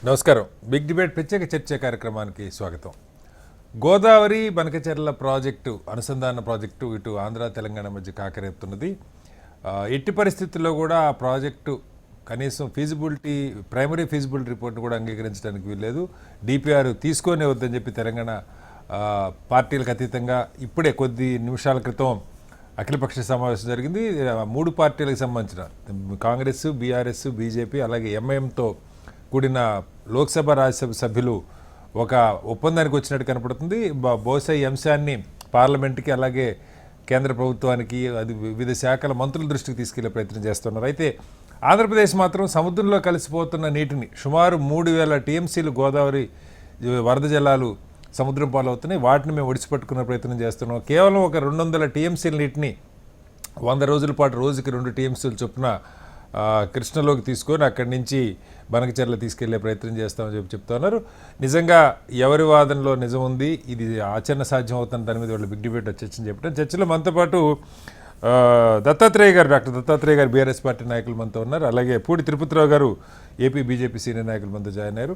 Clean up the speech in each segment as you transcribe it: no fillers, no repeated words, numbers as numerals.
నమస్కారం. Big debate ప్రత్యేక చర్చ కార్యక్రమానికి స్వాగతం. గోదావరి బనకచెర్ల ప్రాజెక్టు అనుసంధాన ప్రాజెక్టు ఇటు ఆంధ్ర తెలంగాణ మధ్య కాకరేపుతున్నది. ఎట్టి పరిస్థితుల్లో కూడా ఆ ప్రాజెక్టు కనీసం ప్రైమరీ ఫీజిబిలిటీ రిపోర్ట్ను కూడా అంగీకరించడానికి వీల్లేదు. డిపిఆర్ తీసుకొనే వద్దని చెప్పి తెలంగాణ పార్టీలకు అతీతంగా ఇప్పుడే కొద్ది నిమిషాల క్రితం అఖిలపక్ష సమావేశం జరిగింది. 3 పార్టీలకు సంబంధించిన కాంగ్రెస్, బీఆర్ఎస్, బీజేపీ అలాగే ఎంఐఎంతో కూడిన లోక్సభ రాజ్యసభ సభ్యులు ఒక ఒప్పందానికి వచ్చినట్టు కనపడుతుంది. బహుశా ఈ అంశాన్ని పార్లమెంట్కి అలాగే కేంద్ర ప్రభుత్వానికి అది వివిధ శాఖల మంత్రుల దృష్టికి తీసుకెళ్లే ప్రయత్నం చేస్తున్నారు. అయితే ఆంధ్రప్రదేశ్ మాత్రం సముద్రంలో కలిసిపోతున్న నీటిని సుమారు 3000 టీఎంసీలు గోదావరి వరద జలాలు సముద్రం పాలవుతున్నాయి. వాటిని మేము ఒడిచిపట్టుకునే ప్రయత్నం చేస్తున్నాం. కేవలం ఒక 200 టీఎంసీల నీటిని 100 రోజుల పాటు రోజుకి 2 టీఎంసీలు చొప్పున కృష్ణలోకి తీసుకొని అక్కడి నుంచి బనకచెర్ల తీసుకెళ్లే ప్రయత్నం చేస్తామని చెప్పి చెప్తా ఉన్నారు. నిజంగా ఎవరి వాదనలో నిజం ఉంది, ఇది ఆచరణ సాధ్యం అవుతున్న దాని మీద వాళ్ళు బిగ్ డిబేట్ చర్చని చెప్పడం. చర్చలో మనతో పాటు డాక్టర్ దత్తాత్రేయ గారు బీఆర్ఎస్ పార్టీ నాయకులు మనతో ఉన్నారు. అలాగే పూడి తిరుపతిరావు గారు ఏపీ బీజేపీ సీనియర్ నాయకులు మనతో జాయిన్ అయ్యారు.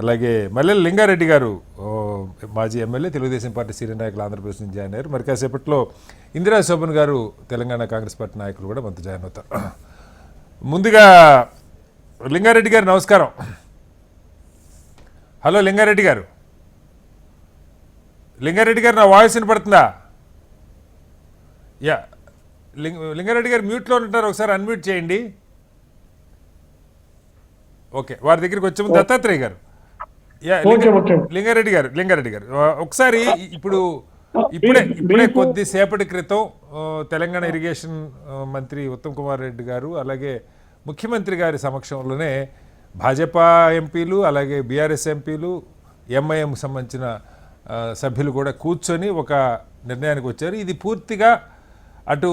అలాగే మల్లెల లింగారెడ్డి గారు మాజీ ఎమ్మెల్యే తెలుగుదేశం పార్టీ సీనియర్ నాయకులు ఆంధ్రప్రదేశ్ నుంచి జాయిన్ అయ్యారు. మరి కాసేపట్లో ఇందిరా శోభన్ గారు తెలంగాణ కాంగ్రెస్ పార్టీ నాయకులు కూడా మనతో జాయిన్ అవుతారు. ముందుగా లింగారెడ్డి గారు నమస్కారం. హలో లింగారెడ్డి గారు. నా వాయిస్ వినపడుతుందా? యా, లింగారెడ్డి గారు మ్యూట్లో ఉంటారు, ఒకసారి అన్మ్యూట్ చేయండి. ఓకే, వారి దగ్గరికి వచ్చే ముందు దత్తాత్రేయ గారు. యా, లింగారెడ్డి గారు ఒకసారి ఇప్పుడే కొద్దిసేపటి క్రితం తెలంగాణ ఇరిగేషన్ మంత్రి ఉత్తమ్ కుమార్ రెడ్డి గారు అలాగే ముఖ్యమంత్రి గారి సమక్షంలోనే భాజపా ఎంపీలు అలాగే బీఆర్ఎస్ ఎంపీలు ఎంఐఎం సంబంధించిన సభ్యులు కూడా కూర్చొని ఒక నిర్ణయానికి వచ్చారు. ఇది పూర్తిగా అటు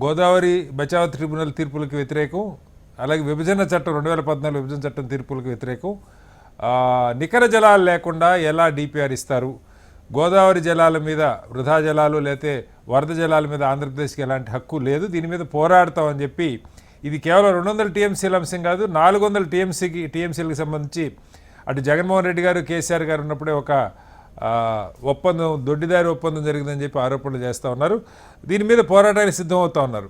గోదావరి బచావ్ ట్రిబ్యునల్ తీర్పులకు వ్యతిరేకం, అలాగే విభజన చట్టం 2014 విభజన చట్టం తీర్పులకు వ్యతిరేకం. నికర జలాలు లేకుండా ఎలా డిపిఆర్ ఇస్తారు, గోదావరి జలాల మీద వృధా జలాలు లేతే వరద జలాల మీద ఆంధ్రప్రదేశ్కి ఎలాంటి హక్కు లేదు, దీని మీద పోరాడతామని చెప్పి ఇది కేవలం 200 టీఎంసీల అంశం కాదు, 400 టీఎంసీలకు సంబంధించి అటు జగన్మోహన్ రెడ్డి గారు కేసీఆర్ గారు ఉన్నప్పుడే ఒక దొడ్డిదారి ఒప్పందం జరిగిందని చెప్పి ఆరోపణలు చేస్తూ ఉన్నారు. దీని మీద పోరాటానికి సిద్ధమవుతూ ఉన్నారు.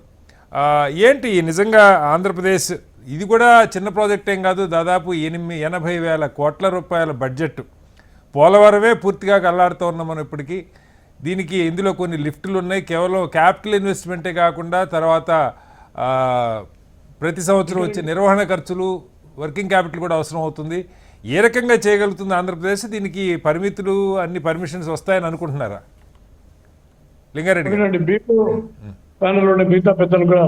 ఏంటి నిజంగా ఆంధ్రప్రదేశ్ ఇది కూడా చిన్న ప్రాజెక్ట్ ఏం కాదు, దాదాపు 80,000 కోట్ల రూపాయల బడ్జెట్. పోలవరమే పూర్తిగా కల్లాడుతూ ఉన్నాం మనం ఇప్పటికీ. దీనికి ఇందులో కొన్ని లిఫ్టులు ఉన్నాయి. కేవలం క్యాపిటల్ ఇన్వెస్ట్మెంటే కాకుండా తర్వాత ప్రతి సంవత్సరం వచ్చే నిర్వహణ ఖర్చులు, వర్కింగ్ క్యాపిటల్ కూడా అవసరం అవుతుంది. ఏ రకంగా చేయగలుగుతుంది ఆంధ్రప్రదేశ్? దీనికి పరిమితులు, అన్ని పర్మిషన్స్ వస్తాయని అనుకుంటున్నారా? లింగారెడ్డి మిగతా పెద్దలు కూడా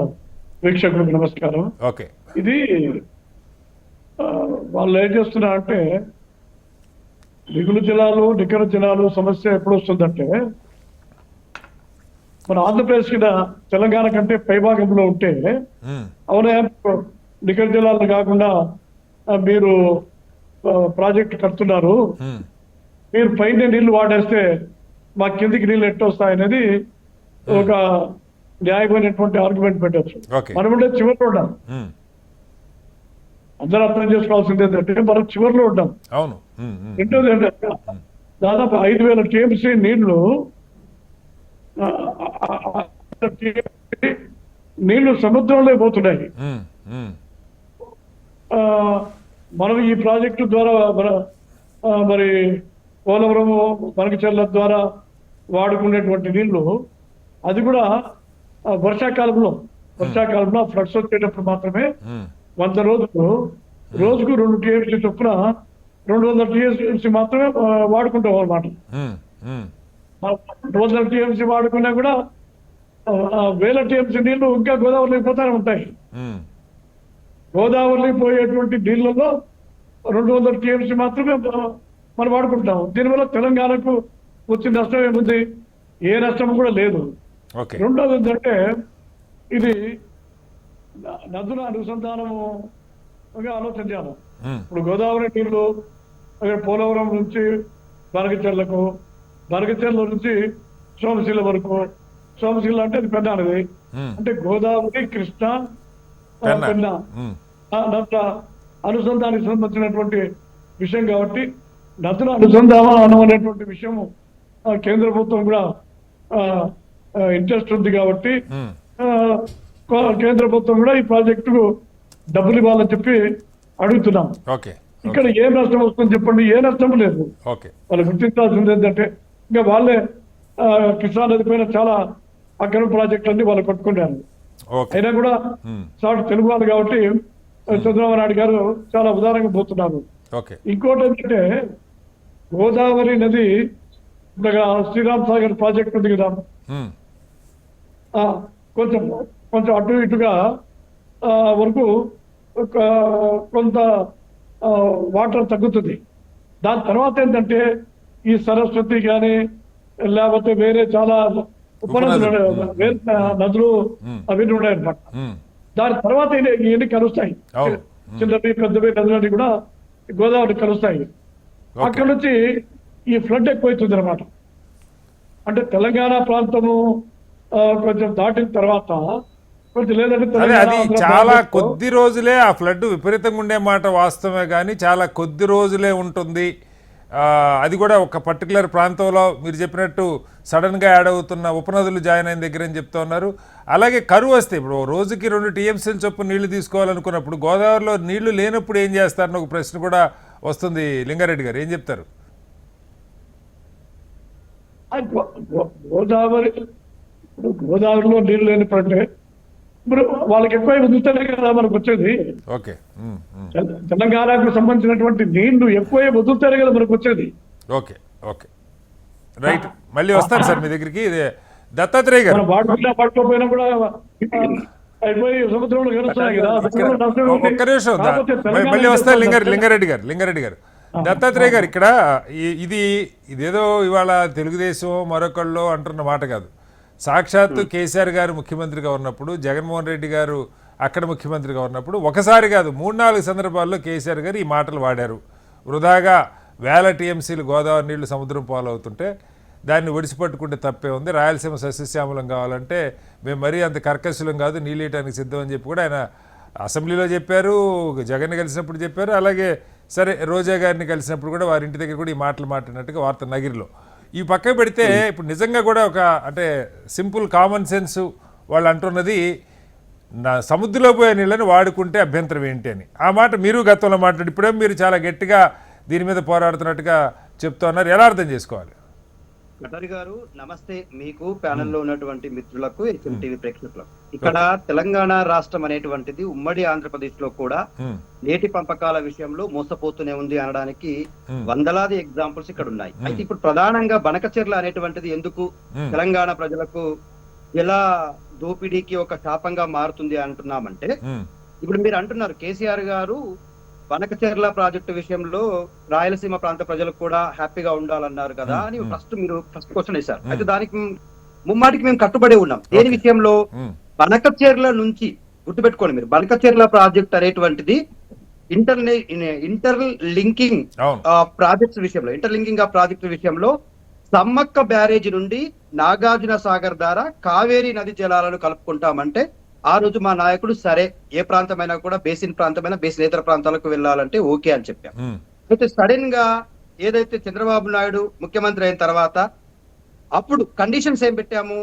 వీక్షకులకు నమస్కారం. ఓకే, ఇది వాళ్ళు ఏం చేస్తున్నారంటే మిగులు జలాలు నికర జలాలు సమస్య ఎప్పుడు వస్తుందంటే మన ఆంధ్రప్రదేశ్ కింద తెలంగాణ కంటే పైభాగంలో ఉంటే అవునా నికర జలాలు కాకుండా మీరు ప్రాజెక్టు కడుతున్నారు, మీరు పైన నీళ్లు వాడేస్తే మా కిందికి నీళ్ళు ఎట్టు వస్తాయనేది ఒక న్యాయమైనటువంటి ఆర్గ్యుమెంట్ పెట్టచ్చు. మనం ఉండే చివరిలో ఉన్నాం. అందరూ అర్థం చేసుకోవాల్సింది ఏంటంటే మనం చివరిలో ఉంటాం. రెండోది ఏంటంటే దాదాపు 5,000 టీఎంసీ నీళ్లు సముద్రంలో పోతున్నాయి. మనం ఈ ప్రాజెక్టు ద్వారా మరి పోలవరం బనకచెర్ల ద్వారా వాడుకునేటువంటి నీళ్లు అది కూడా వర్షాకాలంలో ఫ్లడ్స్ వచ్చేటప్పుడు మాత్రమే 100 రోజులు రోజుకు 2 టీఎంసీ చొప్పున 200 టీఎంసీ మాత్రమే వాడుకుంటాం అన్నమాట. 200 టీఎంసీ వాడుకున్నా కూడా 1000 టీఎంసీ నీళ్లు ఇంకా గోదావరిలోకి పోతానే ఉంటాయి. గోదావరిలోకి పోయేటువంటి నీళ్లలో 200 టీఎంసీ మాత్రమే మనం వాడుకుంటాం. దీనివల్ల తెలంగాణకు వచ్చిన నష్టం ఏముంది? ఏ నష్టం కూడా లేదు. రెండోది ఏంటంటే ఇది నదుల అనుసంధానముగా ఆలోచన చేయాలి. ఇప్పుడు గోదావరి నీళ్లు పోలవరం నుంచి బనకచెర్లకు, బనకచెర్ల నుంచి సోమశిల వరకు, సోమశిల అంటే అది పెద్ద నది, అంటే గోదావరి, కృష్ణ, పెన్నా అనుసంధానికి సంబంధించినటువంటి విషయం కాబట్టి నదుల అనుసంధానం అనేటువంటి విషయము కేంద్ర ప్రభుత్వం కూడా ఇంట్రెస్ట్ ఉంది కాబట్టి కేంద్ర ప్రభుత్వం కూడా ఈ ప్రాజెక్టుకు డబ్బులు ఇవ్వాలని చెప్పి అడుగుతున్నాం. ఓకే, ఇక్కడ ఏ నష్టం వస్తుందని చెప్పండి, ఏ నష్టం లేదు. ఓకే, వాళ్ళు గుర్తించాల్సింది ఏంటంటే ఇంకా వాళ్ళే కృష్ణా నది పైన చాలా అక్రమ ప్రాజెక్టులన్నీ వాళ్ళు కట్టుకున్నారు. అయినా కూడా సాటి తెలుగు వాళ్ళు కాబట్టి చంద్రబాబు నాయుడు గారు చాలా ఉదారంగా పోతున్నారు. ఇంకోటి ఏంటంటే గోదావరి నది శ్రీరామ్ సాగర్ ప్రాజెక్ట్ ఉంది కదా, కొంచెం కొంచెం అటు ఇటుగా వరకు కొంత వాటర్ తగ్గుతుంది. దాని తర్వాత ఏంటంటే ఈ సరస్వతి కానీ లేకపోతే వేరే చాలా ఉపనదులు వేరే నదులు అవన్నీ ఉన్నాయన్నమాట. దాని తర్వాత ఇవన్నీ కలుస్తాయి, చిన్నవి పెద్దవి నదులన్నీ కూడా గోదావరి కలుస్తాయి. అక్కడ నుంచి ఈ ఫ్లడ్ ఎక్కువైతుంది అనమాట. అంటే తెలంగాణ ప్రాంతము కొంచెం దాటిన తర్వాత కొంచెం లేదంటే అది చాలా కొద్ది రోజులే ఆ ఫ్లడ్ విపరీతంగా ఉండే మాట వాస్తవమే, కానీ చాలా కొద్ది రోజులే ఉంటుంది. అది కూడా ఒక పర్టికులర్ ప్రాంతంలో మీరు చెప్పినట్టు సడన్గా యాడ్ అవుతున్న ఉపనదులు జాయిన్ అయిన దగ్గర అని చెప్తా ఉన్నారు. అలాగే కరువు వస్తే ఇప్పుడు రోజుకి 2 TMCల చొప్పున నీళ్లు తీసుకోవాలనుకున్నప్పుడు గోదావరిలో నీళ్లు లేనప్పుడు ఏం చేస్తారని ఒక ప్రశ్న కూడా వస్తుంది. లింగారెడ్డి గారు ఏం చెప్తారు? గోదావరిలో నీళ్లు లేనప్పుడంటే ఇప్పుడు వాళ్ళకి ఎక్కువ వదులుతేనే కదా మనకు వచ్చేది. ఓకే, తెలంగాణకు సంబంధించినటువంటి నీళ్లు ఎక్కువ వదులుతేనే కదా మనకు వచ్చేది. Okay, okay, right. మళ్ళీ వస్తాను సార్ మీ దగ్గరికి. దత్తాత్రేయ గారు పడుకోపోయినా కూడా అయిపోయి సముద్రంలో కలుస్తున్నాయి కదా. ఒక్క నిమిషం, మళ్ళీ వస్తాను లింగారెడ్డి గారు. దత్తాత్రేయ గారు, ఇక్కడ ఇదేదో ఇవాళ తెలుగుదేశం మరొకళ్ళు అంటున్న మాట కాదు. సాక్షాత్తు కేసీఆర్ గారు ముఖ్యమంత్రిగా ఉన్నప్పుడు, జగన్మోహన్ రెడ్డి గారు అక్కడ ముఖ్యమంత్రిగా ఉన్నప్పుడు ఒకసారి కాదు 3-4 సందర్భాల్లో కేసీఆర్ గారు ఈ మాటలు వాడారు. వృధాగా వేల TMCలు గోదావరి నీళ్లు సముద్రం పాలవుతుంటే దాన్ని ఒడిసిపట్టుకుంటే తప్పే ఉంది, రాయలసీమ సస్యశ్యామలం కావాలంటే మేము మరీ అంత కర్కశులం కాదు, నీళ్ళు ఇవ్వడానికి సిద్ధం అని చెప్పి కూడా ఆయన అసెంబ్లీలో చెప్పారు, జగన్ కలిసినప్పుడు చెప్పారు. అలాగే సరే రోజా గారిని కలిసినప్పుడు కూడా వారి ఇంటి దగ్గర కూడా ఈ మాటలు మాట్లాడినట్టుగా వార్త నగిరిలో. ఈ పక్క పెడితే ఇప్పుడు నిజంగా కూడా ఒక అంటే సింపుల్ కామన్ సెన్స్ వాళ్ళు అంటున్నది సముద్రంలో పోయే నీళ్ళని వాడుకుంటే అభ్యంతరం ఏంటి అని. ఆ మాట మీరు గతంలో మాట్లాడి ఇప్పుడే మీరు చాలా గట్టిగా దీని మీద పోరాడుతున్నట్టుగా చెప్తా ఉన్నారు. ఎలా అర్థం చేసుకోవాలి? కటారి గారు నమస్తే, మీకు ప్యానెల్లో ఉన్నటువంటి మిత్రులకు HMTV ప్రేక్షకులకు. ఇక్కడ తెలంగాణ రాష్ట్రం అనేటువంటిది ఉమ్మడి ఆంధ్రప్రదేశ్ లో కూడా నీటి పంపకాల విషయంలో మోసపోతూనే ఉంది అనడానికి వందలాది ఎగ్జాంపుల్స్ ఇక్కడ ఉన్నాయి. అయితే ఇప్పుడు ప్రధానంగా బనకచెర్ల అనేటువంటిది ఎందుకు తెలంగాణ ప్రజలకు ఎలా దోపిడీకి ఒక శాపంగా మారుతుంది అంటున్నామంటే, ఇప్పుడు మీరు అంటున్నారు కేసీఆర్ గారు బనకచెర్ల ప్రాజెక్టు విషయంలో రాయలసీమ ప్రాంత ప్రజలకు కూడా హ్యాపీగా ఉండాలన్నారు కదా అని మీరు ఫస్ట్ క్వశ్చన్ వేశారు. అయితే దానికి ముమ్మాటికి మేము కట్టుబడి ఉన్నాం. దేని విషయంలో? బనకచెర్ల నుంచి గుర్తుపెట్టుకోండి మీరు, బనకచెర్ల ప్రాజెక్ట్ అనేటువంటిది ఇంటర్ లింకింగ్ ప్రాజెక్ట్స్ విషయంలో, ఇంటర్ లింకింగ్ ఆఫ్ ప్రాజెక్ట్ విషయంలో సమ్మక్క బ్యారేజ్ నుండి నాగార్జున సాగర్ ద్వారా కావేరీ నది జలాలను కలుపుకుంటామంటే ఆ రోజు మా నాయకుడు సరే ఏ ప్రాంతమైనా కూడా బేసిన్ ప్రాంతమైనా బేసినేతర ప్రాంతాలకు వెళ్ళాలంటే ఓకే అని చెప్పాం. అయితే సడన్ గా ఏదైతే చంద్రబాబు నాయుడు ముఖ్యమంత్రి అయిన తర్వాత అప్పుడు కండిషన్స్ ఏం పెట్టాము,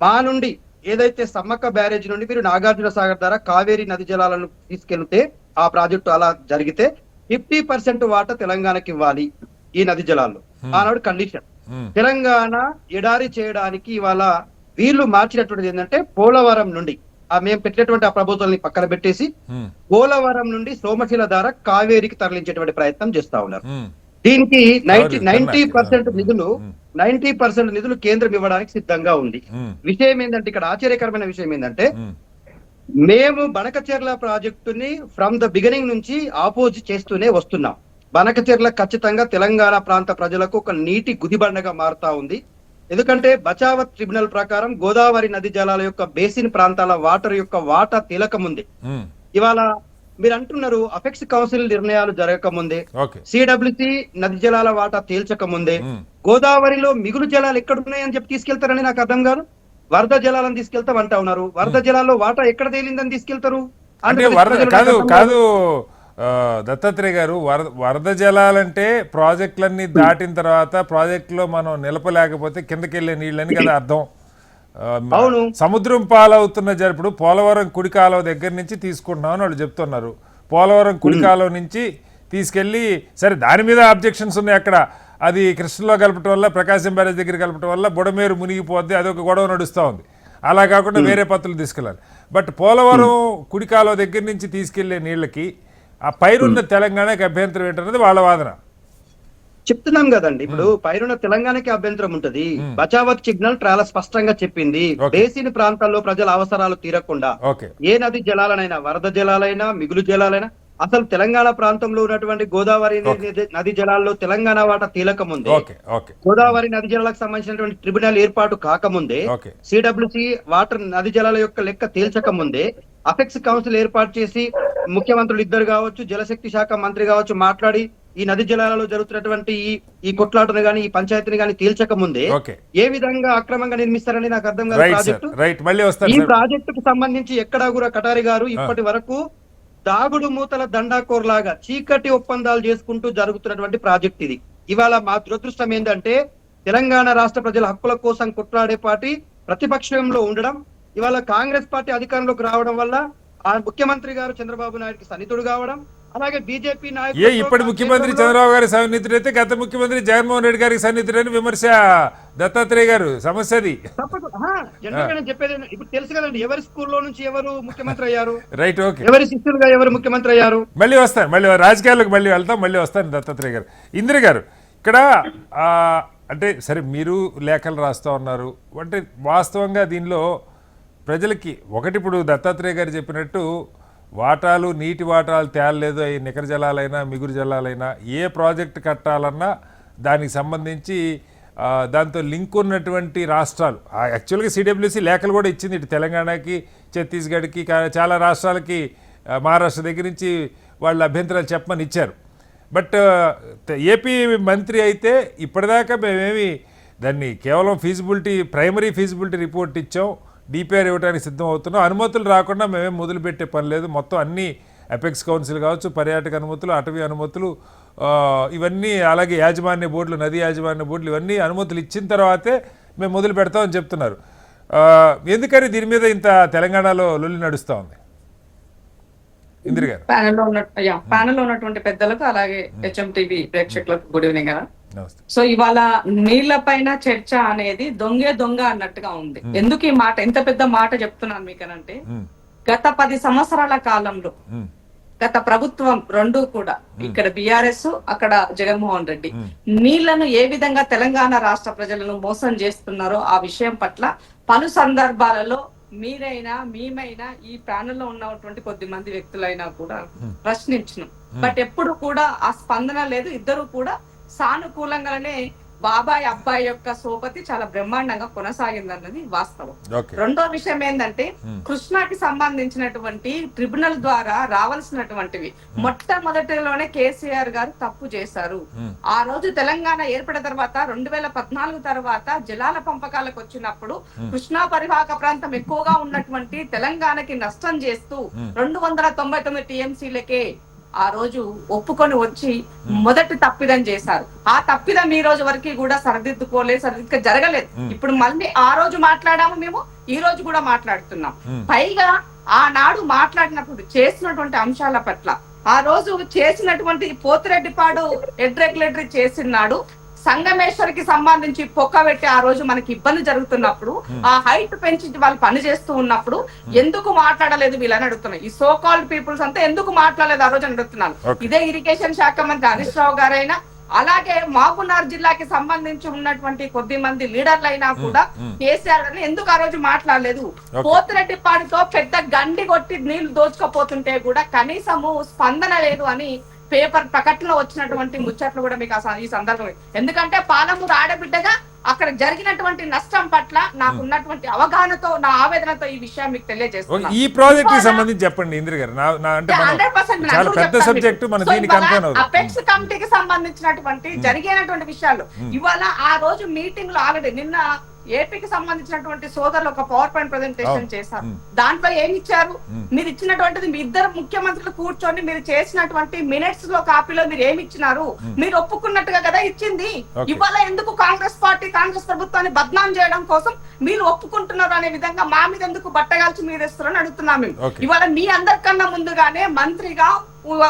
మా నుండి ఏదైతే సమ్మక్క బ్యారేజ్ నుండి మీరు నాగార్జున సాగర్ ద్వారా కావేరీ నది జలాలను తీసుకెళ్తే ఆ ప్రాజెక్టు అలా జరిగితే 50% వాటా తెలంగాణకి ఇవ్వాలి ఈ నది జలాల్లో. ఆనాడు కండిషన్. తెలంగాణ ఎడారి చేయడానికి ఇవాళ వీళ్ళు మార్చినటువంటిది ఏంటంటే పోలవరం నుండి మేము పెట్టినటువంటి ఆ ప్రపోజల్ ని పక్కన పెట్టేసి పోలవరం నుండి సోమశిల ద్వారా కావేరికి తరలించేటువంటి ప్రయత్నం చేస్తా ఉన్నారు. దీనికి 90% నిధులు కేంద్రం ఇవ్వడానికి సిద్ధంగా ఉంది. విషయం ఏంటంటే ఇక్కడ ఆశ్చర్యకరమైన విషయం ఏంటంటే మేము బనకచెర్ల ప్రాజెక్టుని ఫ్రమ్ ద బిగినింగ్ నుంచి ఆపోజిట్ చేస్తూనే వస్తున్నాం. బనకచెర్ల ఖచ్చితంగా తెలంగాణ ప్రాంత ప్రజలకు ఒక నీటి గుదిబండగా మారుతా ఉంది. ఎందుకంటే బచావత్ ట్రిబ్యునల్ ప్రకారం గోదావరి నది జలాల యొక్క బేసిన్ ప్రాంతాల వాటర్ యొక్క వాటా తేలకముందే, ఇవాళ మీరు అంటున్నారు అపెక్స్ కౌన్సిల్ నిర్ణయాలు జరగకముందే, సిడబ్ల్యూసి నది జలాల వాటా తేల్చకముందే గోదావరిలో మిగులు జలాలు ఎక్కడున్నాయని చెప్పి తీసుకెళ్తారని నాకు అర్థం కాదు. వరద జలాలను తీసుకెళ్తాం అంటా ఉన్నారు. వరద జలాల్లో వాటా ఎక్కడ తేలిందని తీసుకెళ్తారు? కాదు దత్తాత్రేయ గారు, వరద జలాలంటే ప్రాజెక్టులన్నీ దాటిన తర్వాత ప్రాజెక్టులో మనం నిలపలేకపోతే కిందకి వెళ్ళే నీళ్ళని కదా అర్థం. సముద్రం పాలవుతున్న ఇప్పుడు పోలవరం కుడి కాలువ దగ్గర నుంచి తీసుకుంటున్నామని వాళ్ళు చెప్తున్నారు. పోలవరం కుడి కాలువ నుంచి తీసుకెళ్ళి, సరే దాని మీద అబ్జెక్షన్స్ ఉన్నాయి అక్కడ, అది కృష్ణలో కలపటం వల్ల, ప్రకాశం బ్యారేజ్ దగ్గర కలపటం వల్ల బుడమేరు మునిగిపోద్ది, అదొక గొడవ నడుస్తూ ఉంది. అలా కాకుండా వేరే పత్రులు తీసుకెళ్ళాలి. బట్ పోలవరం కుడి కాలువ దగ్గర నుంచి తీసుకెళ్లే నీళ్ళకి ఆ పైరున్న తెలంగాణకి అభ్యంతరం ఏంటన్నది వాళ్ళ వాదన. చెప్తున్నాం కదండి, ఇప్పుడు పైరున్న తెలంగాణకి అభ్యంతరం ఉంటది. బచావత్ సిగ్నల్ చాలా స్పష్టంగా చెప్పింది, బేసిన్ ప్రాంతాల్లో ప్రజల అవసరాలు తీరకుండా ఏ నది జలాలనైనా, వరద జలాలైనా, మిగులు జలాలైనా, అసలు తెలంగాణ ప్రాంతంలో ఉన్నటువంటి గోదావరి నది జలాల్లో తెలంగాణ వాటా తీలకముందే, గోదావరి నది జలాలకు సంబంధించినటువంటి ట్రిబ్యునల్ ఏర్పాటు కాకముందే, సిడబ్ల్యూసి వాటర్ నది జలాల యొక్క లెక్క తేల్చకముందే అపెక్స్ కౌన్సిల్ ఏర్పాటు చేసి ముఖ్యమంత్రులు ఇద్దరు కావచ్చు, జలశక్తి శాఖ మంత్రి కావచ్చు మాట్లాడి ఈ నది జలాలలో జరుగుతున్నటువంటి ఈ కొట్లాటను గాని, ఈ పంచాయతీని గాని తేల్చక ముందే ఏ విధంగా అక్రమంగా నిర్మిస్తారని నాకు అర్థం కాదు. ప్రాజెక్టు ఈ ప్రాజెక్టుకు సంబంధించి ఎక్కడా కూడా కటారి గారు ఇప్పటి వరకు దాగుడు మూతల దండాకోర్ లాగా చీకటి ఒప్పందాలు చేసుకుంటూ జరుగుతున్నటువంటి ప్రాజెక్ట్ ఇది. ఇవాళ మా దురదృష్టం ఏంటంటే తెలంగాణ రాష్ట్ర ప్రజల హక్కుల కోసం కొట్లాడే పార్టీ ప్రతిపక్షంలో ఉండడం, ఇవాళ కాంగ్రెస్ పార్టీ అధికారంలోకి రావడం వల్ల ఆ ముఖ్యమంత్రి గారు చంద్రబాబు నాయుడుకి సన్నిహితుడు కావడం, అలాగే బీజేపీ నాయకులు ఇప్పటి ముఖ్యమంత్రి చంద్రబాబు గారి సన్నిహితుడు అయితే గత ముఖ్యమంత్రి జగన్మోహన్ రెడ్డి గారికి సన్నిహితుడని విమర్శ దత్తాత్రేయ గారు. సమస్య అది. జనరల్గా నేను చెప్పేది ఇప్పుడు తెలుసు కదండి, ఎవరి స్కూల్లో నుంచి ఎవరు ముఖ్యమంత్రి అయ్యారు, రైట్, ఓకే, ఎవరి శిష్యులుగా ఎవరు ముఖ్యమంత్రి అయ్యారు. మళ్ళీ వస్తాను, మళ్ళీ రాజకీయాలకు మళ్ళీ వెళ్తాం, మళ్ళీ వస్తాను దత్తాత్రేయ గారు. ఇందిర గారు, ఇక్కడ అంటే సరే మీరు లేఖలు రాస్తూ ఉన్నారు అంటే వాస్తవంగా దీనిలో ప్రజలకి ఒకటి, ఇప్పుడు దత్తాత్రేయ గారు చెప్పినట్టు వాటాలు, నీటి వాటాలు తేలలేదు, అవి నికర జలాలైనా మిగురు జలాలైనా ఏ ప్రాజెక్ట్ కట్టాలన్నా దానికి సంబంధించి దాంతో లింక్ ఉన్నటువంటి రాష్ట్రాలు, యాక్చువల్గా సిడబ్ల్యూసి లేఖలు కూడా ఇచ్చింది ఇటు తెలంగాణకి, ఛత్తీస్గఢ్కి, చాలా రాష్ట్రాలకి, మహారాష్ట్ర దగ్గర నుంచి వాళ్ళ అభ్యంతరాలు చెప్పమని ఇచ్చారు. బట్ ఏపీ మంత్రి అయితే ఇప్పటిదాకా మేమేమి దాన్ని కేవలం ప్రైమరీ ఫీజిబిలిటీ రిపోర్ట్ ఇచ్చాం, డిపిఆర్ ఇవ్వడానికి సిద్ధం అవుతున్నాం, అనుమతులు రాకుండా మేమేం మొదలుపెట్టే పని లేదు, మొత్తం అన్ని అపెక్స్ కౌన్సిల్ కావచ్చు, పర్యాటక అనుమతులు, అటవీ అనుమతులు, ఇవన్నీ, అలాగే యాజమాన్య బోర్డులు, నది యాజమాన్య బోర్డులు, ఇవన్నీ అనుమతులు ఇచ్చిన తర్వాతే మేము మొదలు పెడతామని చెప్తున్నారు. ఎందుకని దీని మీద ఇంత తెలంగాణలో లొల్లి నడుస్తూ ఉంది? ఇందిర గారు, ప్యానెల్లో ఉన్నటువంటి పెద్దలకు అలాగే హెచ్ఎంటీవీ ప్రేక్షకులకు గుడ్ ఈవినింగ్ కదా. సో ఇవాళ నీళ్ల పైన చర్చ అనేది దొంగ అన్నట్టుగా ఉంది. ఎందుకు ఈ మాట, ఎంత పెద్ద మాట చెప్తున్నాను మీకనంటే, గత 10 సంవత్సరాల కాలంలో గత ప్రభుత్వం రెండు కూడా, ఇక్కడ బిఆర్ఎస్, అక్కడ జగన్మోహన్ రెడ్డి, నీళ్లను ఏ విధంగా తెలంగాణ రాష్ట్ర ప్రజలను మోసం చేస్తున్నారో ఆ విషయం పట్ల పలు సందర్భాలలో మీరైనా మేమైనా ఈ ప్యానెల్లో ఉన్నటువంటి కొద్ది మంది వ్యక్తులైనా కూడా ప్రశ్నించినాం. బట్ ఎప్పుడు కూడా ఆ స్పందన లేదు. ఇద్దరు కూడా సానుకూలంగానే బాబాయ్ అబ్బాయి యొక్క సోపతి చాలా బ్రహ్మాండంగా కొనసాగిందన్నది వాస్తవం. రెండో విషయం ఏంటంటే, కృష్ణాకి సంబంధించినటువంటి ట్రిబ్యునల్ ద్వారా రావాల్సినటువంటివి మొట్టమొదటిలోనే కేసీఆర్ గారు తప్పు చేశారు. ఆ రోజు తెలంగాణ ఏర్పడిన తర్వాత 2014 తర్వాత జలాల పంపకాలకు వచ్చినప్పుడు కృష్ణా పరివాహక ప్రాంతం ఎక్కువగా ఉన్నటువంటి తెలంగాణకి నష్టం చేస్తూ 299 టీఎంసీలకే ఆ రోజు ఒప్పుకొని వచ్చి మొదటి తప్పిదం చేశారు. ఆ తప్పిదం ఈ రోజు వరకు కూడా సరిదిద్దుగా జరగలేదు. ఇప్పుడు మళ్ళీ ఆ రోజు మాట్లాడాము మేము, ఈ రోజు కూడా మాట్లాడుతున్నాం. పైగా ఆనాడు మాట్లాడినప్పుడు చేసినటువంటి అంశాల పట్ల, ఆ రోజు చేసినటువంటి పోతిరెడ్డిపాడు హెడ్ రెగ్యులేటరీ చేసినాడు, సంగమేశ్వరికి సంబంధించి పొక్క పెట్టి ఆ రోజు మనకి ఇబ్బంది జరుగుతున్నప్పుడు, ఆ హైట్ పెంచి వాళ్ళు పని చేస్తూ ఉన్నప్పుడు ఎందుకు మాట్లాడలేదు వీళ్ళని అడుగుతున్నాను. ఈ సో కాల్డ్ పీపుల్స్ అంతా ఎందుకు మాట్లాడలేదు ఆ రోజు అని అడుగుతున్నాను. ఇదే ఇరిగేషన్ శాఖ మంత్రి హరీష్ రావు గారైనా, అలాగే మహబూబ్నగర్ జిల్లాకి సంబంధించి ఉన్నటువంటి కొద్ది మంది లీడర్లు అయినా కూడా కేసీఆర్ గారిని ఎందుకు ఆ రోజు మాట్లాడలేదు? పోతిరెడ్డిపాడుతో పెద్ద గండి కొట్టి నీళ్లు దోచుకపోతుంటే కూడా కనీసము స్పందన లేదు అని పేపర్ ప్రకటనలో వచ్చినటువంటి ముచ్చట్లు కూడా మీకు ఈ సందర్భం. ఎందుకంటే పాలమూరు ఆడబిడ్డగా అక్కడ జరిగినటువంటి నష్టం పట్ల నాకున్నటువంటి అవగాహనతో, నా ఆవేదనతో ఈ విషయం మీకు తెలియజేస్తున్నాను. ఈ ప్రాజెక్ట్ కి సంబంధించి చెప్పండి ఇంద్ర గారు. 100% అపెక్స్ కమిటీకి సంబంధించినటువంటి జరిగినటువంటి విషయాలు ఇవాళ ఆ రోజు మీటింగ్ లో ఆల్రెడీ నిన్న ఏపీకి సంబంధించినటువంటి సోదరులు ఒక పవర్ పాయింట్ ప్రెజెంటేషన్ అవును. చేశారు. దాంట్లో ఏమి ఇచ్చారు? మీరు ఇచ్చినటువంటిది మీ ఇద్దరు ముఖ్యమంత్రులు కూర్చొని మీరు చేసినటువంటి మినిట్స్ లో కాపీలో మీరు ఏమి ఇచ్చినారు? మీరు ఒప్పుకున్నట్టుగా కదా ఇచ్చింది. ఇవాళ ఎందుకు కాంగ్రెస్ పార్టీ కాంగ్రెస్ ప్రభుత్వాన్ని బద్నాం చేయడం కోసం మీరు ఒప్పుకుంటున్నారు అనే విధంగా మా మీద ఎందుకు బట్టగాల్చి మీరు ఇస్తారని అడుగుతున్నాం మేము. ఇవాళ మీ అందరికన్నా ముందుగానే మంత్రిగా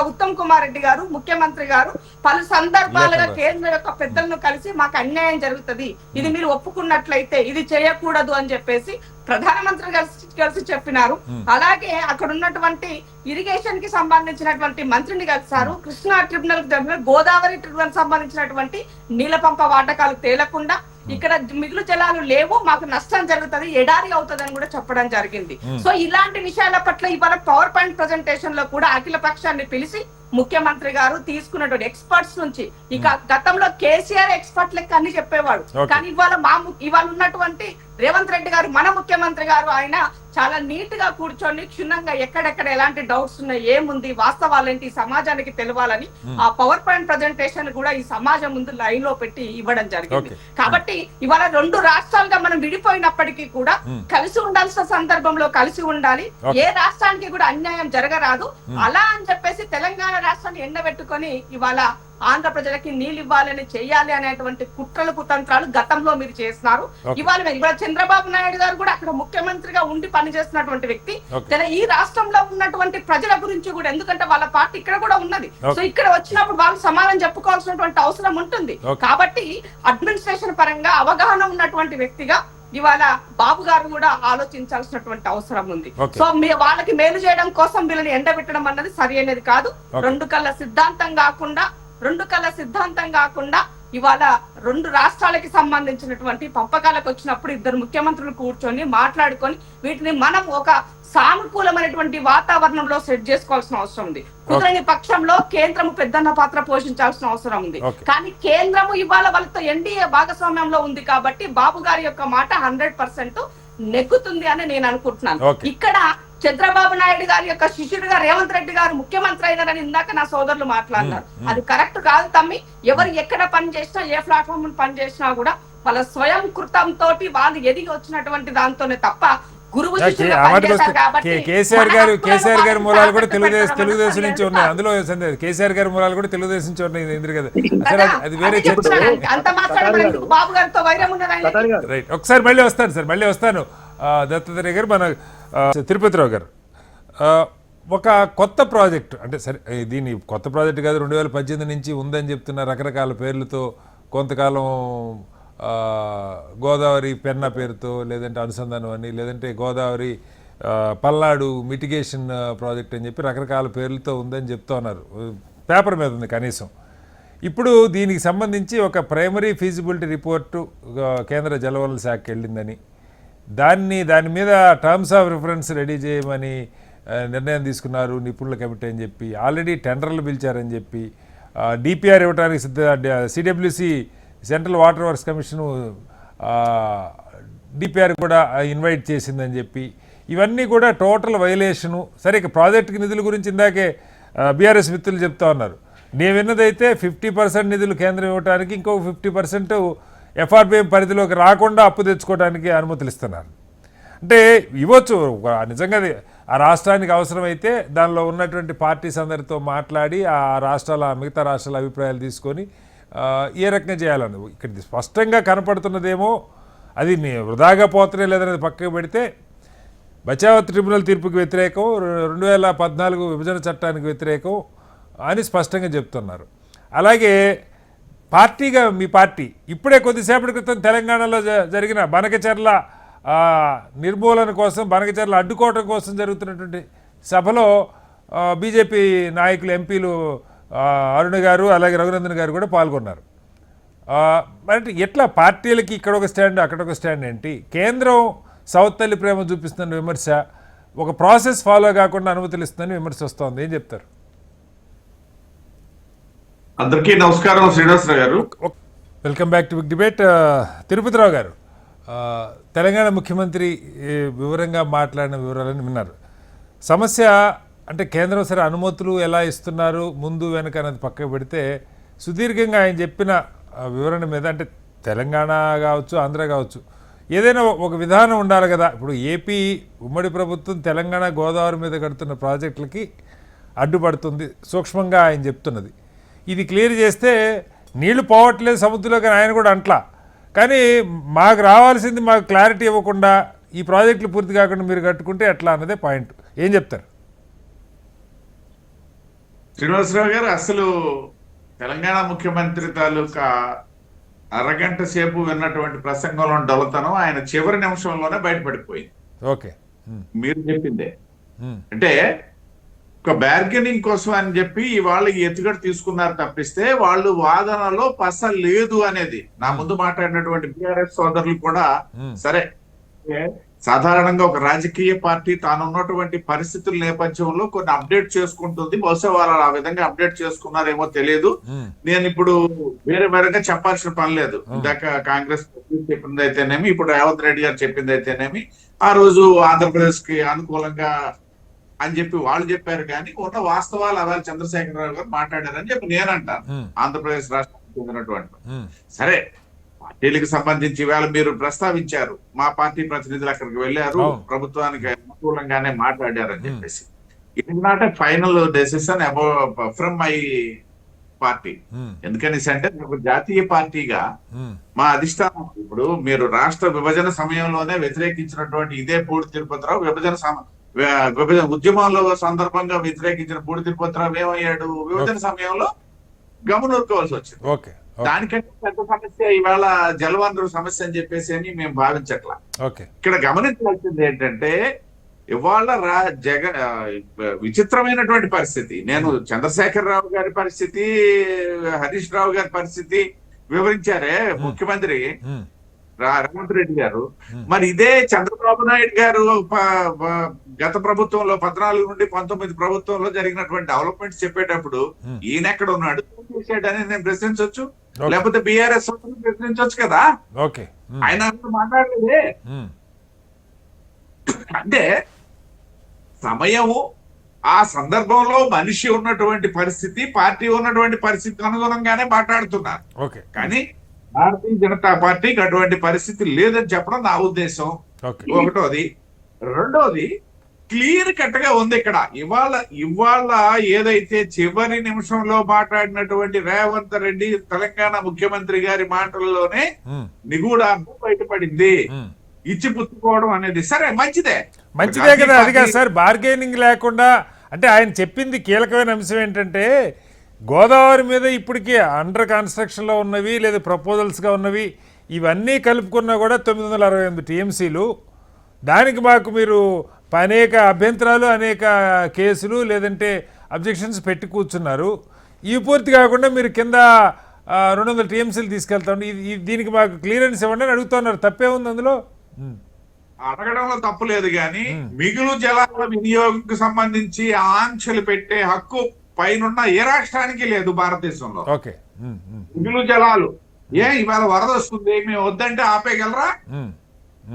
ఉత్తమ్ కుమార్ రెడ్డి గారు ముఖ్యమంత్రి గారు పలు సందర్భాలుగా కేంద్ర యొక్క పెద్దలను కలిసి మాకు అన్యాయం జరుగుతుంది, ఇది మీరు ఒప్పుకున్నట్లయితే ఇది చేయకూడదు అని చెప్పేసి ప్రధానమంత్రి కలిసి చెప్పినారు. అలాగే అక్కడ ఉన్నటువంటి ఇరిగేషన్ కి సంబంధించినటువంటి మంత్రిని కలిసారు. కృష్ణా ట్రిబ్యునల్ గోదావరి ట్రిబ్యునల్ సంబంధించినటువంటి నీళ్ల పంప వాటకాలు తేలకుండా ఇక్కడ మిగులు జలాలు లేవు, మాకు నష్టం జరుగుతుంది, ఎడారి అవుతుంది అని కూడా చెప్పడం జరిగింది. సో ఇలాంటి విషయాల పట్ల ఇవాళ పవర్ పాయింట్ ప్రెజెంటేషన్ లో కూడా అఖిల పక్షాన్ని పిలిచి ముఖ్యమంత్రి గారు తీసుకున్నటువంటి ఎక్స్పర్ట్స్ నుంచి, ఇక గతంలో కేసీఆర్ ఎక్స్పర్ట్ లెక్క అన్ని చెప్పేవాడు, కానీ ఇవాళ ఉన్నటువంటి రేవంత్ రెడ్డి గారు మన ముఖ్యమంత్రి గారు ఆయన చాలా నీట్ గా కూర్చొని క్షుణ్ణంగా ఎక్కడెక్కడ ఎలాంటి డౌట్స్ ఉన్నాయి, ఏముంది, వాస్తవాలేంటి సమాజానికి తెలవాలని ఆ పవర్ పాయింట్ ప్రెజెంటేషన్ కూడా ఈ సమాజం ముందు లైన్ లో పెట్టి ఇవ్వడం జరిగింది. కాబట్టి ఇవాళ రెండు రాష్ట్రాలుగా మనం విడిపోయినప్పటికీ కూడా కలిసి ఉండాల్సిన సందర్భంలో కలిసి ఉండాలి, ఏ రాష్ట్రానికి కూడా అన్యాయం జరగరాదు. అలా అని చెప్పేసి తెలంగాణ రాష్ట్రాన్ని ఎండబెట్టుకొని ఇవాళ ఆంధ్ర ప్రజలకి నీళ్ళు ఇవ్వాలని చెయ్యాలి అనేటువంటి కుట్రలు కుతంత్రాలు గతంలో మీరు చేస్తున్నారు. ఇవాళ చంద్రబాబు నాయుడు గారు కూడా అక్కడ ముఖ్యమంత్రిగా ఉండి పనిచేస్తున్నటువంటి వ్యక్తి. ఈ రాష్ట్రంలో ఉన్నటువంటి ప్రజల గురించి కూడా, ఎందుకంటే వాళ్ళ పార్టీ ఇక్కడ కూడా ఉన్నది, సో ఇక్కడ వచ్చినప్పుడు వాళ్ళు సమాధానం చెప్పుకోవాల్సినటువంటి అవసరం ఉంటుంది. కాబట్టి అడ్మినిస్ట్రేషన్ పరంగా అవగాహన ఉన్నటువంటి వ్యక్తిగా ఇవాళ బాబు గారు కూడా ఆలోచించాల్సినటువంటి అవసరం ఉంది. సో వాళ్ళకి మేలు చేయడం కోసం వీళ్ళని ఎండబెట్టడం అన్నది సరి అనేది కాదు. రెండు కళ్ళ సిద్ధాంతం కాకుండా ఇవాళ రెండు రాష్ట్రాలకి సంబంధించినటువంటి పంపకాలకు వచ్చినప్పుడు ఇద్దరు ముఖ్యమంత్రులు కూర్చొని మాట్లాడుకొని వీటిని మనం ఒక సానుకూలమైనటువంటి వాతావరణంలో సెట్ చేసుకోవాల్సిన అవసరం ఉంది. కుదరని పక్షంలో కేంద్రం పెద్దన్న పాత్ర పోషించాల్సిన అవసరం ఉంది. కానీ కేంద్రము ఇవాళ వాళ్ళతో ఎన్డీఏ భాగస్వామ్యంలో ఉంది కాబట్టి బాబు గారి యొక్క మాట 100% నెగ్గుతుంది అని నేను అనుకుంటున్నాను. ఇక్కడ చంద్రబాబు నాయుడు గారి యొక్క శిష్యుడిగా రేవంత్ రెడ్డి గారు ముఖ్యమంత్రి అయినారని ఇందాక నా సోదరులు మాట్లాడినారు. అది కరెక్ట్ కాదు తమ్మి. ఎవరు ఎక్కడ పని చేసినా, ఏ ప్లాట్ఫామ్ పని చేసినా కూడా వాళ్ళ స్వయం కృతంతో వాళ్ళు ఎదిగి వచ్చినటువంటి దాంతోనే తప్ప గురువు కేసీఆర్ గారి మూలాలు కూడా తెలుగుదేశం నుంచి ఉన్నాయి. అందులో కేసీఆర్ గారి మూలాలు కూడా తెలుగుదేశం నుంచి ఉన్నాయి. ఎందుకు కదా అది వేరే చర్చ. బాబు గారితో వైరం ఉన్నది. రైట్, ఒకసారి మళ్ళీ వస్తాను దత్తాత్రేయ గారు, మన తిరుపతిరావు గారు. ఒక కొత్త ప్రాజెక్టు, అంటే సరే దీని కొత్త ప్రాజెక్టు కాదు, 2018 నుంచి ఉందని చెప్తున్న రకరకాల పేర్లతో, కొంతకాలం గోదావరి పెన్నా పేరుతో, లేదంటే అనుసంధానం అని, లేదంటే గోదావరి పల్నాడు మిటిగేషన్ ప్రాజెక్ట్ అని చెప్పి రకరకాల పేర్లతో ఉందని చెప్తూ ఉన్నారు. పేపర్ మీద ఉంది కనీసం. ఇప్పుడు దీనికి సంబంధించి ఒక ప్రైమరీ ఫీజిబిలిటీ రిపోర్టు కేంద్ర జలవనరుల శాఖకి వెళ్ళిందని, దాని మీద టర్మ్స్ ఆఫ్ రిఫరెన్స్ రెడీ చేయమని నిర్ణయం తీసుకున్నారు నిపుణుల కమిటీ అని చెప్పి, ఆల్రెడీ టెండర్లు పిలిచారని చెప్పి, డిపిఆర్ ఇవ్వడానికి CWC central water works commission DPR కూడా ఇన్వైట్ చేసిందని చెప్పి, ఇవన్నీ కూడా టోటల్ వైలేషను. సరే, ఇక ప్రాజెక్టుకి నిధుల గురించి ఇందాకే బీఆర్ఎస్ మిత్రులు చెప్తా ఉన్నారు. నేను విన్నదైతే 50% నిధులు కేంద్రం ఇవ్వడానికి, ఇంకొక 50% ఎఫ్ఆర్బిఎం పరిధిలోకి రాకుండా అప్పు తెచ్చుకోవడానికి అనుమతులు ఇస్తున్నారు. అంటే ఇవ్వచ్చు, నిజంగా ఆ రాష్ట్రానికి అవసరమైతే దానిలో ఉన్నటువంటి పార్టీస్ అందరితో మాట్లాడి ఆ మిగతా రాష్ట్రాల అభిప్రాయాలు తీసుకొని ఏ రకంగా చేయాలని ఇక్కడ స్పష్టంగా కనపడుతున్నదేమో, అది వృధాగా పోతనే లేదనేది పక్కకు పెడితే బచావత్ ట్రిబ్యునల్ తీర్పుకి వ్యతిరేకం, 2014 విభజన చట్టానికి వ్యతిరేకం అని స్పష్టంగా చెప్తున్నారు. అలాగే పార్టీగా మీ పార్టీ ఇప్పుడే కొద్దిసేపటి క్రితం తెలంగాణలో జరిగిన బనకచెర్ల నిర్మూలన కోసం, బనకచెర్ల అడ్డుకోవడం కోసం జరుగుతున్నటువంటి సభలో బీజేపీ నాయకులు, ఎంపీలు అరుణ్ గారు అలాగే రఘునందన్ గారు కూడా పాల్గొన్నారు. అంటే ఎట్లా పార్టీలకి ఇక్కడ ఒక స్టాండ్, అక్కడ ఒక స్టాండ్ ఏంటి? కేంద్రం సౌత్ తల్లి ప్రేమ చూపిస్తున్న విమర్శ, ఒక ప్రాసెస్ ఫాలో కాకుండా అనుమతులు ఇస్తుందని విమర్శ వస్తోంది. ఏం చెప్తారు? అందరికీ నమస్కారం. శ్రీనివాసరావు గారు, welcome back to big debate. Tirupatirao గారు, తెలంగాణ ముఖ్యమంత్రి వివరంగా మాట్లాడిన వివరాలను విన్నారు. సమస్య అంటే కేంద్రం సరే అనుమతులు ఎలా ఇస్తున్నారు ముందు వెనక అనేది పక్కకు పెడితే, సుదీర్ఘంగా ఆయన చెప్పిన వివరణ మీద, అంటే తెలంగాణ కావచ్చు ఆంధ్ర కావచ్చు, ఏదైనా ఒక విధానం ఉండాలి కదా. ఇప్పుడు ఏపీ ఉమ్మడి ప్రభుత్వం తెలంగాణ గోదావరి మీద కడుతున్న ప్రాజెక్టులకి అడ్డుపడుతుంది సూక్ష్మంగా ఆయన చెప్తున్నది. ఇది క్లియర్ చేస్తే నీళ్లు పోవట్లేదు సముద్రంలోకి ఆయన కూడా అంట్లా. కానీ మాకు రావాల్సింది మాకు క్లారిటీ ఇవ్వకుండా ఈ ప్రాజెక్టులు పూర్తి కాకుండా మీరు కట్టుకుంటే ఎట్లా అన్నదే పాయింట్. ఏం చెప్తారు? శ్రీనివాసరావు గారు, అసలు తెలంగాణ ముఖ్యమంత్రి తాలూకా అరగంట సేపు విన్నటువంటి ప్రసంగంలో డొలతనం ఆయన చివరి నిమిషంలోనే బయటపడిపోయింది. ఓకే, మీరు చెప్పిందే. అంటే ఒక బార్గెనింగ్ కోసం అని చెప్పి ఇవాళ ఈ ఎత్తుగడ తీసుకున్నారు తప్పిస్తే వాళ్ళు వాదనలో పస లేదు అనేది నా ముందు మాట్లాడినటువంటి బీఆర్ఎస్ సోదరులు కూడా సరే, సాధారణంగా ఒక రాజకీయ పార్టీ తాను ఉన్నటువంటి పరిస్థితుల నేపథ్యంలో కొన్ని అప్డేట్ చేసుకుంటుంది. బహుశా వాళ్ళు ఆ విధంగా అప్డేట్ చేసుకున్నారేమో తెలియదు. నేను ఇప్పుడు వేరేగా చెప్పాల్సిన పని లేదు. ఇందాక కాంగ్రెస్ చెప్పింది అయితేనేమి, ఇప్పుడు రేవంత్ రెడ్డి గారు చెప్పింది అయితేనేమి, ఆ రోజు ఆంధ్రప్రదేశ్ కి అనుకూలంగా అని చెప్పి వాళ్ళు చెప్పారు. కానీ ఉన్న వాస్తవాలు అలా చంద్రశేఖరరావు గారు మాట్లాడారని చెప్పి నేనంటాను. ఆంధ్రప్రదేశ్ రాష్ట్రానికి చెందినటువంటి సరే, పార్టీలకు సంబంధించి ఇవాళ మీరు ప్రస్తావించారు, మా పార్టీ ప్రతినిధులు అక్కడికి వెళ్ళారు, ప్రభుత్వానికి అనుకూలంగానే మాట్లాడారని చెప్పేసి. It is not a final decision about from my party. ఎందుకనేసి అంటే ఒక జాతీయ పార్టీగా మా అధిష్టానం, ఇప్పుడు మీరు రాష్ట్ర విభజన సమయంలోనే వ్యతిరేకించినటువంటి ఇదే పూడి తిరుపతిరావు విభజన ఉద్యమంలో సందర్భంగా వ్యతిరేకించిన పూడి తిరుపతిరావు ఏమయ్యాడు? విభజన సమయంలో గమనూరుకోవాల్సి వచ్చింది. దానికంటే పెద్ద సమస్య ఇవాళ జలవనరుల సమస్య అని చెప్పేసి అని మేము భావించట్లా. ఇక్కడ గమనించాల్సింది ఏంటంటే ఇవాళ విచిత్రమైనటువంటి పరిస్థితి. నేను చంద్రశేఖరరావు గారి పరిస్థితి, హరీష్ రావు గారి పరిస్థితి వివరించారే ముఖ్యమంత్రి రేవంత్ రెడ్డి గారు. మరి ఇదే చంద్రబాబు నాయుడు గారు గత ప్రభుత్వంలో 14 నుండి 19 ప్రభుత్వంలో జరిగినటువంటి డెవలప్మెంట్స్ చెప్పేటప్పుడు ఈయన ఎక్కడ ఉన్నాడు చేశాడని నేను ప్రశ్నించవచ్చు, లేకపోతే బీఆర్ఎస్ ప్రశ్నించవచ్చు కదా. ఆయన మాట్లాడలేదే. అంటే సమయము, ఆ సందర్భంలో మనిషి ఉన్నటువంటి పరిస్థితి, పార్టీ ఉన్నటువంటి పరిస్థితికి అనుగుణంగానే మాట్లాడుతున్నారు. కానీ భారతీయ జనతా పార్టీకి అటువంటి పరిస్థితి లేదని చెప్పడం నా ఉద్దేశం. ఒకటోది. రెండోది, క్లియర్ కట్ గా ఉంది ఇక్కడ. ఇవాళ ఏదైతే చివరి నిమిషంలో మాట్లాడినటువంటి రేవంత్ రెడ్డి తెలంగాణ ముఖ్యమంత్రి గారి మాటల్లోనే నిగూఢార్థం బయటపడింది. ఇచ్చి పుచ్చుకోవడం అనేది సరే మంచిదే కదా. అది కాదు సార్, బార్గెనింగ్ లేకుండా. అంటే ఆయన చెప్పింది కీలకమైన అంశం ఏంటంటే గోదావరి మీద ఇప్పటికీ అండర్ కన్స్ట్రక్షన్లో ఉన్నవి లేదా ప్రపోజల్స్గా ఉన్నవి ఇవన్నీ కలుపుకున్నా కూడా 968 టీఎంసీలు. దానికి మాకు మీరు అనేక అభ్యంతరాలు, అనేక కేసులు లేదంటే అబ్జెక్షన్స్ పెట్టి కూర్చున్నారు. ఇవి పూర్తి కాకుండా మీరు కింద 200 టీఎంసీలు తీసుకెళ్తాం, దీనికి మాకు క్లియరెన్స్ ఇవ్వండి అని అడుగుతున్నారు. తప్పే ఉంది అందులో? అడగడంలో తప్పు లేదు, కానీ మిగులు జలాల వినియోగంకు సంబంధించి ఆంక్షలు పెట్టే హక్కు పైన ఏ రాష్ట్రానికి లేదు భారతదేశంలో. మిగులు జలాలు ఇవాళ వరద వస్తుంది, మేము వద్దంటే ఆపేయగలరా?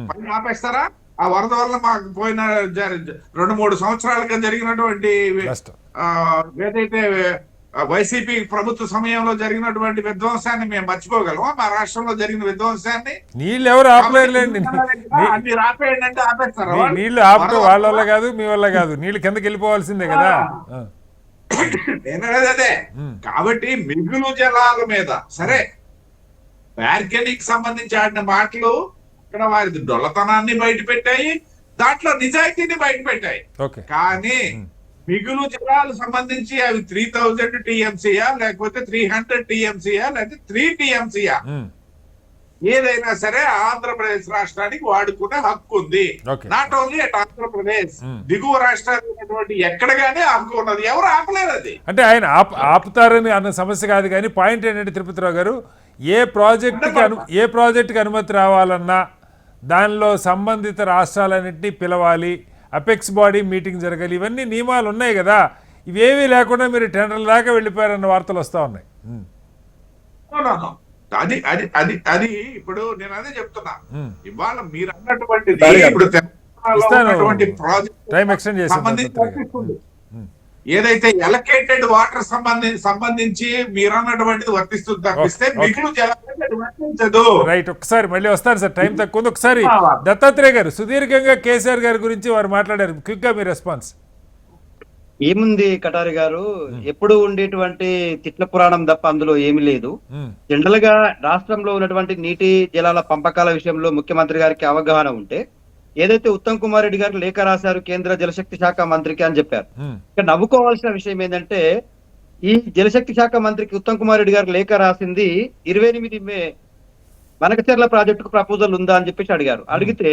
పైన ఆపేస్తారా? ఆ వరద వల్ల మాకు పోయిన 2-3 సంవత్సరాలుగా జరిగినటువంటి ఏదైతే వైసీపీ ప్రభుత్వ సమయంలో జరిగినటువంటి విధ్వంసాన్ని మేము మర్చిపోగలమా? మా రాష్ట్రంలో జరిగిన విధ్వంసాన్ని నీళ్ళు ఎవరు ఆపలేరులేండి. మీరు ఆపేయండి అంటే ఆపేస్తారా? నీళ్లు ఆపడం వాళ్ళ వల్ల కాదు, మీ వల్ల కాదు. నీళ్ళు కిందకి వెళ్ళిపోవాల్సిందే కదా. నేననేది అదే. కాబట్టి మిగులు జలాల మీద సరే, బార్గెనింగ్ సంబంధించి ఆడిన మాటలు ఇక్కడ వారి డొల్లతనాన్ని బయట పెట్టాయి, దాంట్లో నిజాయితీని బయట పెట్టాయి. కానీ మిగులు జలాలు సంబంధించి అవి 3000 టీఎంసీయా లేకపోతే 300 టీఎంసీయా లేకపోతే 3 టీఎంసీయా, ఏదైనా సరే ఆంధ్రప్రదేశ్ రాష్ట్రానికి వాడుకునే హక్కు ఉంది. నాట్ ఓన్లీ అట్ ఆంధ్రప్రదేశ్, దిగువ రాష్ట్రాలు ఎక్కడగానే హక్కు ఉన్నది. ఎవరు ఆపలేరు అది. అంటే ఆయన ఆపుతారని అన్న సమస్య కాదు. కానీ పాయింట్ ఏంటంటే తిరుపతిరావు గారు, ఏ ప్రాజెక్టుకి అనుమతి రావాలన్నా దానిలో సంబంధిత రాష్ట్రాలన్నింటినీ పిలవాలి, అపెక్స్ బాడీ మీటింగ్ జరగాలి, ఇవన్నీ నియమాలు ఉన్నాయి కదా. ఇవేమీ లేకుండా మీరు టెండర్ల దాకా వెళ్ళిపోయారన్న వార్తలు వస్తూ ఉన్నాయి. అది ఇప్పుడు నేను అదే చెప్తున్నా. ఇవాళ మీరు అన్నటువంటి ఇప్పుడు టైం ఎక్స్టెండ్ చేసి ఏదైతే ఎలకేటెడ్ వాటర్ సంబంధించి మీరు అన్నటువంటిది వర్తిస్తుంది తప్పిస్తే మిగులు జలం వర్తించదు. రైట్, ఒకసారి మళ్ళీ వస్తాను సార్, టైం తక్కువ ఉంది. ఒకసారి దత్తాత్రేయ గారు సుదీర్ఘంగా కేసీఆర్ గారి గురించి వారు మాట్లాడారు, క్విక్ గా మీ రెస్పాన్స్. ఏముంది కటారి గారు, ఎప్పుడు ఉండేటువంటి తిట్ల పురాణం తప్ప అందులో ఏమీ లేదు. జనరల్ గా రాష్ట్రంలో ఉన్నటువంటి నీటి జలాల పంపకాల విషయంలో ముఖ్యమంత్రి గారికి అవగాహన ఉంటే ఏదైతే ఉత్తమ్ కుమార్ రెడ్డి గారు లేఖ రాశారు కేంద్ర జలశక్తి శాఖ మంత్రికి అని చెప్పారు. ఇక్కడ నవ్వుకోవాల్సిన విషయం ఏంటంటే ఈ జలశక్తి శాఖ మంత్రికి ఉత్తమ్ కుమార్ రెడ్డి గారు లేఖ రాసింది 28 మే బనకచెర్ల ప్రాజెక్టుకు ప్రపోజల్ ఉందా అని చెప్పేసి అడిగారు. అడిగితే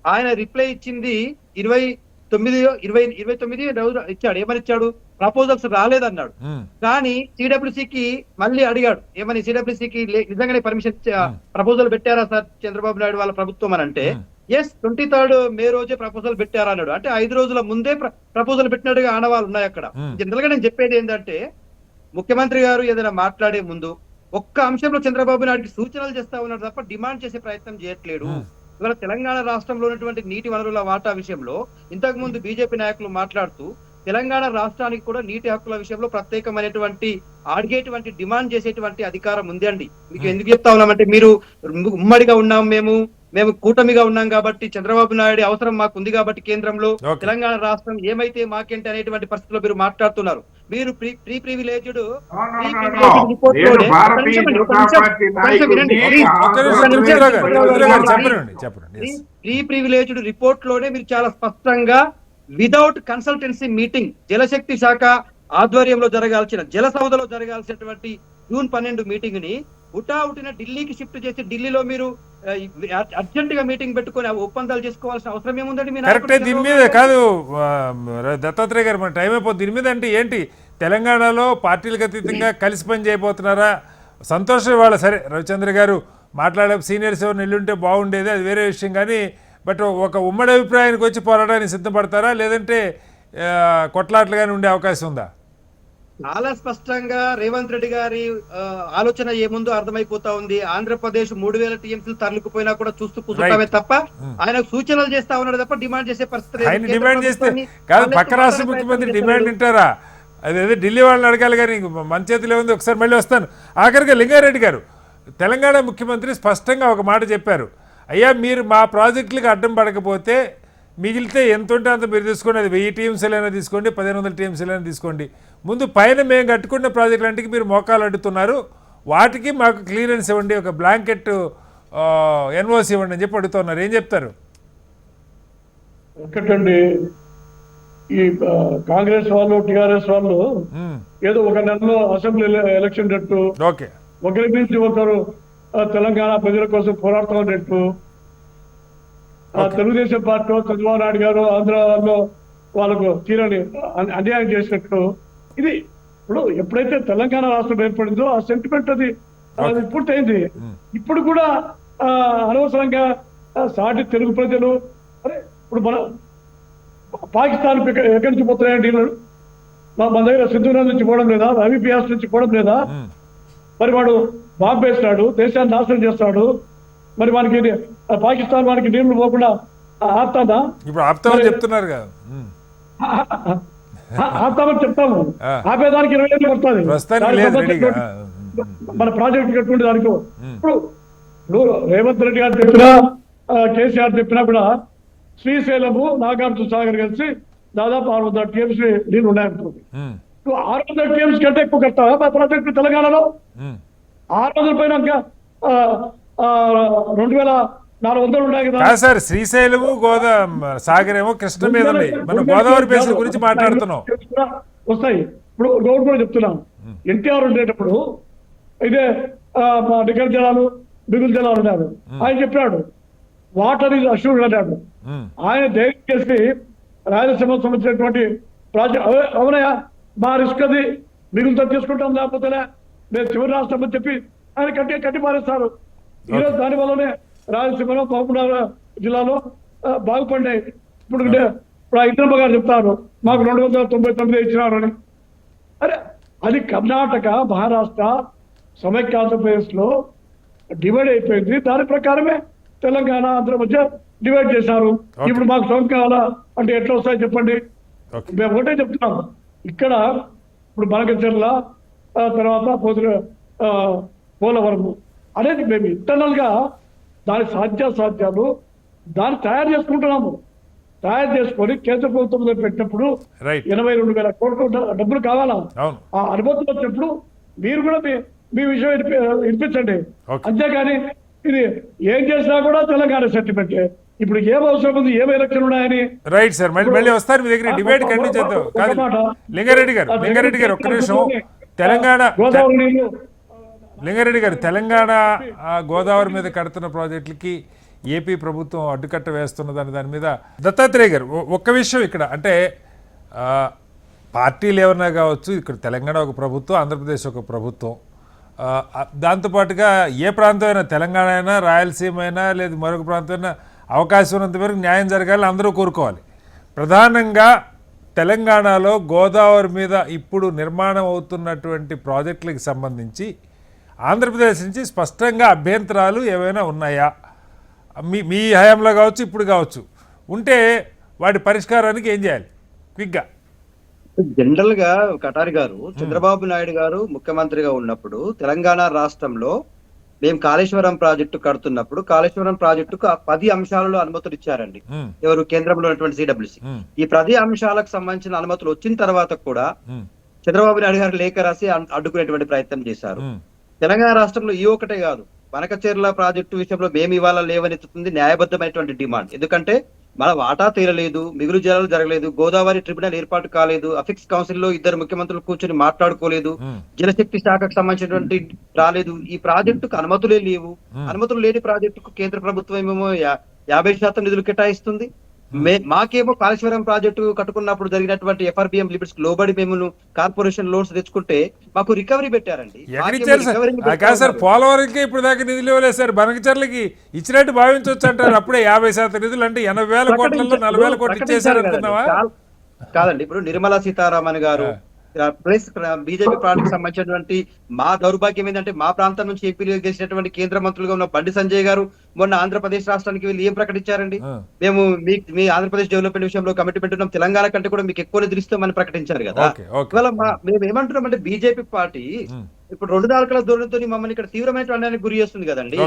ఆయన రిప్లై ఇచ్చింది 29 రోజు ఇచ్చాడు. ఏమని ఇచ్చాడు? ప్రపోజల్స్ రాలేదన్నాడు. కానీ సిడబ్ల్యూసికి మళ్ళీ అడిగాడు, ఏమని సిడబ్ల్యూసికి నిజంగానే పర్మిషన్ ప్రపోజల్ పెట్టారా సార్ చంద్రబాబు నాయుడు వాళ్ళ ప్రభుత్వం అని అంటే ఎస్ 23rd మే రోజే ప్రపోజల్ పెట్టారా అన్నాడు. అంటే 5 రోజుల ముందే ప్రపోజల్ పెట్టినట్టుగా ఆనవాళ్ళు ఉన్నాయి అక్కడ. జనరల్ గా నేను చెప్పేది ఏంటంటే ముఖ్యమంత్రి గారు ఏదైనా మాట్లాడే ముందు ఒక్క అంశంలో చంద్రబాబు నాయుడుకి సూచనలు చేస్తా ఉన్నాడు తప్ప డిమాండ్ చేసే ప్రయత్నం చేయట్లేడు. ఇవాళ తెలంగాణ రాష్ట్రంలో ఉన్నటువంటి నీటి వనరుల వాటా విషయంలో ఇంతకు ముందు బీజేపీ నాయకులు మాట్లాడుతూ తెలంగాణ రాష్ట్రానికి కూడా నీటి హక్కుల విషయంలో ప్రత్యేకమైనటువంటి అడిగేటువంటి డిమాండ్ చేసేటువంటి అధికారం ఉంది అండి. మీకు ఎందుకు చెప్తా ఉన్నామంటే మీరు ఉమ్మడిగా ఉన్నాం, మేము కూటమిగా ఉన్నాం కాబట్టి చంద్రబాబు నాయుడు అవసరం మాకు ఉంది కాబట్టి కేంద్రంలో తెలంగాణ రాష్ట్రం ఏమైతే మాకేంటి అనేటువంటి పరిస్థితుల్లో మీరు మాట్లాడుతున్నారు. మీరు ప్రివిలేజ్డ్ రిపోర్ట్ లోనే మీరు చాలా స్పష్టంగా వితౌట్ కన్సల్టెన్సీ మీటింగ్ జలశక్తి శాఖ ఆధ్వర్యంలో జరగాల్సిన జలసౌధలో జరగాల్సినటువంటి జూన్ 12 మీటింగ్ ని ఉటావుటిన ఢిల్లీకి షిఫ్ట్ చేసి ఢిల్లీలో మీరు అర్జెంట్ గా మీటింగ్ పెట్టుకుని ఒప్పందాలు చేసుకోవాల్సిన అవసరం ఏముందండి? కరెక్టే, దీని మీద కాదు దత్తాత్రేయ గారు, మన టైం అయిపోతుంది. దీని మీద అంటే ఏంటి, తెలంగాణలో పార్టీలకు అతీతంగా కలిసి పని చేయబోతున్నారా? సంతోషం ఇవాళ, సరే రవిచంద్ర గారు మాట్లాడే సీనియర్స్ ఎవరు నిల్లుంటే బాగుండేది, అది వేరే విషయం. కానీ బట్ ఒక ఉమ్మడి అభిప్రాయానికి వచ్చి పోరాటానికి సిద్ధపడతారా, లేదంటే కొట్లాట్లుగానే ఉండే అవకాశం ఉందా? చాలా స్పష్టంగా రేవంత్ రెడ్డి గారి ఆలోచన ఏముందో అర్థమైపోతా ఉంది. ఆంధ్రప్రదేశ్ 3000 టీఎంసీలు తరలిపోయినా కూడా చూస్తూ కూర్చుంటామే తప్ప ఆయన సూచనలు చేస్తా ఉన్నాడు తప్ప డిమాండ్ చేసే పరిస్థితి. ఆయన డిమాండ్ చేస్తే కాదు, పక్క రాష్ట్ర ముఖ్యమంత్రి డిమాండ్ వింటారా? అదేదో ఢిల్లీ వాళ్ళని అడగాలి కానీ మన చేతిలో ఉంది. ఒకసారి మళ్ళీ వస్తాను. ఆఖరిగా లింగారెడ్డి గారు, తెలంగాణ ముఖ్యమంత్రి స్పష్టంగా ఒక మాట చెప్పారు, అయ్యా మీరు మా ప్రాజెక్టులకు అడ్డం పడకపోతే మిగిలితే ఎంత ఉంటే అంత మీరు తీసుకోండి, అది 1000 టీఎంసీలైనా తీసుకోండి, 1500 టీఎంసీలైనా తీసుకోండి, ముందు పైన మేము కట్టుకున్న ప్రాజెక్టులంటికి మీరు మోకాలు అడ్డుతున్నారు, వాటికి మాకు క్లియరెన్స్ ఇవ్వండి, ఒక బ్లాంకెట్ ఎన్ఓసి ఇవ్వండి అని చెప్పి అడుగుతున్నారు. ఏం చెప్తారు? ఒకటండి, ఈ కాంగ్రెస్ వాళ్ళు టీఆర్ఎస్ వాళ్ళు ఏదో ఒక నెలలో అసెంబ్లీ ఎలక్షన్ జట్టు ఒకరి నుంచి ఒకరు తెలంగాణ ప్రజల కోసం పోరాడుతున్నట్టు, తెలుగుదేశం పార్టీ చంద్రబాబు నాయుడు గారు ఆంధ్ర వాళ్ళు వాళ్ళకు తీరని అన్యాయం చేసినట్టు. ఇది ఇప్పుడు ఎప్పుడైతే తెలంగాణ రాష్ట్రం ఏర్పడిందో ఆ సెంటిమెంట్ అది పూర్తయింది. ఇప్పుడు కూడా అనవసరంగా సాటి తెలుగు ప్రజలు అరే ఇప్పుడు మన పాకిస్తాన్ ఎక్కడి నుంచి పోతున్నాయండి, మన దగ్గర సింధూరాజ్ నుంచి పోవడం లేదా, ఐబీపీఎస్ నుంచి పోవడం లేదా? మరి వాడు బాంబు వేస్తాడు, దేశాన్ని నాశనం చేస్తాడు, మరి మనకి పాకిస్తాన్ మనకి నీళ్లు పోకుండా ఆపుతాదా? ఇప్పుడు ఆపుతామని చెప్తున్నారు కదా, ఆపుతామని చెప్తాము, ఆపేదానికి 20 ఏళ్ళు పడుతుంది మన ప్రాజెక్ట్ కట్టుకుంటే దానికి. ఇప్పుడు రేవంత్ రెడ్డి గారు చెప్పినా కేసీఆర్ చెప్పినా కూడా శ్రీశైలము నాగార్జున సాగర్ కలిసి దాదాపు 600 టీఎంసీ నీళ్లు ఉన్నాయనుకోండి. 600 టీఎంసీ కంటే ఎక్కువ కడతావా మా ప్రాజెక్టు తెలంగాణలో? 600 పైన 2400 ఉన్నాయి కదా సార్. శ్రీశైలము సాగర్ ఏమో కృష్ణ మీద ఉన్నాయి, మనం గోదావరి బేసిన్ గురించి మాట్లాడుతున్నాం. వస్తాయి. ఇప్పుడు రోడ్ కూడా చెప్తున్నాం, ఎన్టీఆర్ ఉండేటప్పుడు ఇదే నికర జలాలు మిగులు జలాలు ఉన్నాడు. ఆయన చెప్పాడు వాటర్ ఈజ్ అష్యూర్డ్ అన్నాడు. ఆయన ధైర్యం చేసి రాయలసీమకు సంబంధించినటువంటి ప్రాజెక్ట్ అవునయా మా రిస్క్ అది మిగులుతో తీసుకుంటాం, లేకపోతే నేను చివరి రాష్ట్రం అని చెప్పి ఆయన కట్టి మారేస్తారు. ఈరోజు దాని వల్లనే రాయలసీమలో మహబూబ్నగర్ జిల్లాలో బాగుపడినాయి. ఇప్పుడు ఇంద్రమ్మ గారు చెప్తారు మాకు 299 ఇచ్చినారు అని. అరే అది కర్ణాటక మహారాష్ట్ర సమైక్య ఆంధ్రప్రదేశ్ లో డివైడ్ అయిపోయింది. దాని ప్రకారమే తెలంగాణ ఆంధ్ర మధ్య డివైడ్ చేశారు. ఇప్పుడు మాకు సౌకర్యం కావాలా అంటే ఎట్లా వస్తాయి చెప్పండి? మేము ఒకటే చెప్తున్నాము, ఇక్కడ ఇప్పుడు బనకచెర్ల తర్వాత పోలవరము అనేది మేము ఇంటర్నల్గా దాని సాధ్యాసాధ్యాలు దాన్ని తయారు చేసుకుంటున్నాము. తయారు చేసుకొని కేంద్ర ప్రభుత్వంలో పెట్టినప్పుడు 82,000 కోట్ల డబ్బులు కావాలా? ఆ అనుమతి వచ్చినప్పుడు మీరు కూడా మీ విషయం వినిపించండి. అంతేగాని ఇది ఏం చేసినా కూడా తెలంగాణ సర్టిఫికెట్. ఇప్పుడు ఏం అవసరం ఉంది, ఏం ఎలక్షన్ ఉన్నాయని. రైట్ సార్, మళ్ళీ వస్తారు మీ దగ్గర డిబేట్ కంటిన్యూ చేద్దాం. లింగారెడ్డి గారు ఒక్క నిమిషం. లింగారెడ్డి గారు, తెలంగాణ గోదావరి మీద కడుతున్న ప్రాజెక్టులకి ఏపీ ప్రభుత్వం అడ్డుకట్ట వేస్తున్నదని దాని మీద దత్తాత్రేయ గారు ఒక్క విషయం ఇక్కడ అంటే పార్టీలు ఏమన్నా కావచ్చు, ఇక్కడ తెలంగాణ ఒక ప్రభుత్వం, ఆంధ్రప్రదేశ్ ఒక ప్రభుత్వం, దాంతోపాటుగా ఏ ప్రాంతం అయినా తెలంగాణ అయినా రాయలసీమ అయినా లేదా మరొక ప్రాంతం అయినా అవకాశం ఉన్నంత వరకు న్యాయం జరగాలని అందరూ కోరుకోవాలి. ప్రధానంగా తెలంగాణలో గోదావరి మీద ఇప్పుడు నిర్మాణం అవుతున్నటువంటి ప్రాజెక్టులకు సంబంధించి ఆంధ్రప్రదేశ్ నుంచి స్పష్టంగా అభ్యంతరాలు ఏవైనా ఉన్నాయా? మీ హయాంలో కావచ్చు, ఇప్పుడు కావచ్చు, ఉంటే వాటి పరిష్కారానికి ఏం చేయాలి క్విక్గా? జనరల్ గా కటారి గారు, చంద్రబాబు నాయుడు గారు ముఖ్యమంత్రిగా ఉన్నప్పుడు తెలంగాణ రాష్ట్రంలో మేము కాళేశ్వరం ప్రాజెక్టు కడుతున్నప్పుడు కాళేశ్వరం ప్రాజెక్టుకు 10 అంశాలలో అనుమతులు ఇచ్చారండి. ఎవరు? కేంద్రంలో ఉన్నటువంటి సిడబ్ల్యూసి. ఈ 10 అంశాలకు సంబంధించిన అనుమతులు వచ్చిన తర్వాత కూడా చంద్రబాబు నాయుడు గారు లేఖ రాసి అడ్డుకునేటువంటి ప్రయత్నం చేశారు. తెలంగాణ రాష్ట్రంలో ఈ ఒకటే కాదు, బనకచెర్ల ప్రాజెక్టు విషయంలో మేము ఇవాళ లేవనెత్తుతుంది న్యాయబద్ధమైనటువంటి డిమాండ్. ఎందుకంటే మన వాటా తీరలేదు, మిగులు జలాలు జరగలేదు, గోదావరి ట్రిబ్యునల్ ఏర్పాటు కాలేదు, అఫిక్స్ కౌన్సిల్ లో 2 ముఖ్యమంత్రులు కూర్చొని మాట్లాడుకోలేదు, జలశక్తి శాఖకు సంబంధించినటువంటి రాలేదు, ఈ ప్రాజెక్టుకు అనుమతులే లేవు. అనుమతులు లేని ప్రాజెక్టుకు కేంద్ర ప్రభుత్వం ఏమో 50% నిధులు కేటాయిస్తుంది. మాకేమో కాళేశ్వరం ప్రాజెక్టు కట్టుకున్నప్పుడు జరిగినటువంటి ఎఫ్ఆర్బిఎం లిమిట్స్ లోబడి మేము కార్పొరేషన్ లోన్స్ తెచ్చుకుంటే మాకు రికవరీ పెట్టారండి. పోలవరంకి ఇప్పుడు దాకా నిధులు ఇవ్వలేదు సార్, బనకచెర్లకి ఇచ్చినట్టు భావించవచ్చు అంటారు. అప్పుడే 50% నిధులు అంటే 80,000 కోట్లలో 40,000 కోట్లు ఇచ్చేసారు అనుకున్నావా? కాదండి, ఇప్పుడు నిర్మలా సీతారామన్ గారు ప్లస్ బీజేపీ పార్టీకి సంబంధించినటువంటి మా దౌర్భాగ్యం ఏంటంటే మా ప్రాంతం నుంచి ఏపీలో గెలిచినటువంటి కేంద్ర మంత్రులుగా ఉన్న బండి సంజయ్ గారు మొన్న ఆంధ్రప్రదేశ్ రాష్ట్రానికి వెళ్ళి ఏం ప్రకటించారండి? మేము మీ ఆంధ్రప్రదేశ్ డెవలప్మెంట్ విషయంలో కమిట్మెంట్ ఉన్నాం, తెలంగాణ కంటే కూడా మీకు ఎక్కువ నిధులు ఇస్తామని ప్రకటించారు కదా. ఇవాళ మేము ఏమంటున్నాం అంటే బీజేపీ పార్టీ ఇప్పుడు 2 నాలుకల ధోరణితో మమ్మల్ని ఇక్కడ తీవ్రమైన అన్యాయానికి గురి చేస్తుంది కదండి.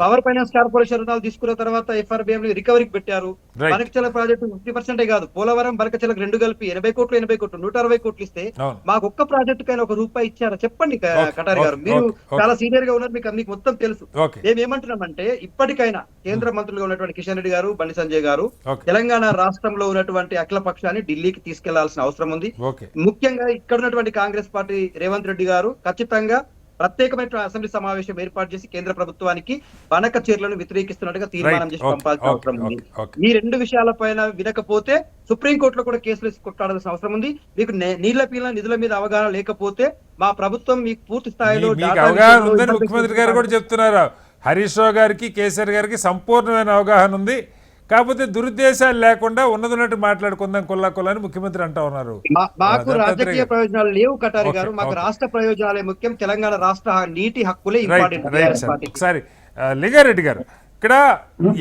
పవర్ ఫైనాన్స్ కార్పొరేషన్ రుణాలు తీసుకున్న తర్వాత ఎఫ్ఆర్బిఎం రికవరీకి పెట్టారు. బనకచెర్ల ప్రాజెక్టు 50% కాదు, పోలవరం బనకచెర్లకు 2 కలిపి 80 కోట్లు 160 కోట్లు ఇస్తే మాకు ఒక్క ప్రాజెక్టు కైనా ₹1 ఇచ్చారా? చెప్పండి కటారి గారు, మీరు చాలా సీనియర్ గా ఉన్నారు, మీకు మొత్తం తెలుసు. మేము ఏమంటున్నామంటే ఇప్పటికైనా కేంద్ర మంత్రులుగా ఉన్నటువంటి కిషన్ రెడ్డి గారు, బండి సంజయ్ గారు తెలంగాణ రాష్ట్రంలో ఉన్నటువంటి అఖిల పక్షాన్ని ఢిల్లీకి తీసుకెళ్లాల్సిన అవసరం ఉంది. ముఖ్యంగా ఇక్కడ ఉన్నటువంటి కాంగ్రెస్ పార్టీ రేవంత్ రెడ్డి గారు ఖచ్చితంగా ప్రత్యేకమైన అసెంబ్లీ సమావేశం ఏర్పాటు చేసి కేంద్ర ప్రభుత్వానికి బనకచెర్లను వ్యతిరేకిస్తున్నట్టుగా తీర్మానం చేసి పంపాల్సిన అవసరం ఉంది. ఈ 2 విషయాలపైన వినకపోతే సుప్రీంకోర్టులో కూడా కేసులు కొట్టాడాల్సిన అవసరం ఉంది. మీకు నీళ్ల పీల నిధుల మీద అవగాహన లేకపోతే మా ప్రభుత్వం మీకు పూర్తి స్థాయిలో అవగాహన ఉందని ముఖ్యమంత్రి గారు కూడా చెప్తున్నారు. హరీష్ రావు గారికి, కేసీఆర్ గారికి సంపూర్ణమైన అవగాహన ఉంది, కాకపోతే దురుద్దేశాలు లేకుండా ఉన్నట్టు మాట్లాడుకుందాం కొల్లా అని ముఖ్యమంత్రి అంటా ఉన్నారు. మాకు రాజకీయ ప్రయోజనాలు లేవు కటారి గారు, మాకు రాష్ట్ర ప్రయోజనాలే ముఖ్యం, తెలంగాణ రాష్ట్ర నీటి హక్కులే ఇంపార్టెంట్. ఒకసారి లింగారెడ్డి గారు, ఇక్కడ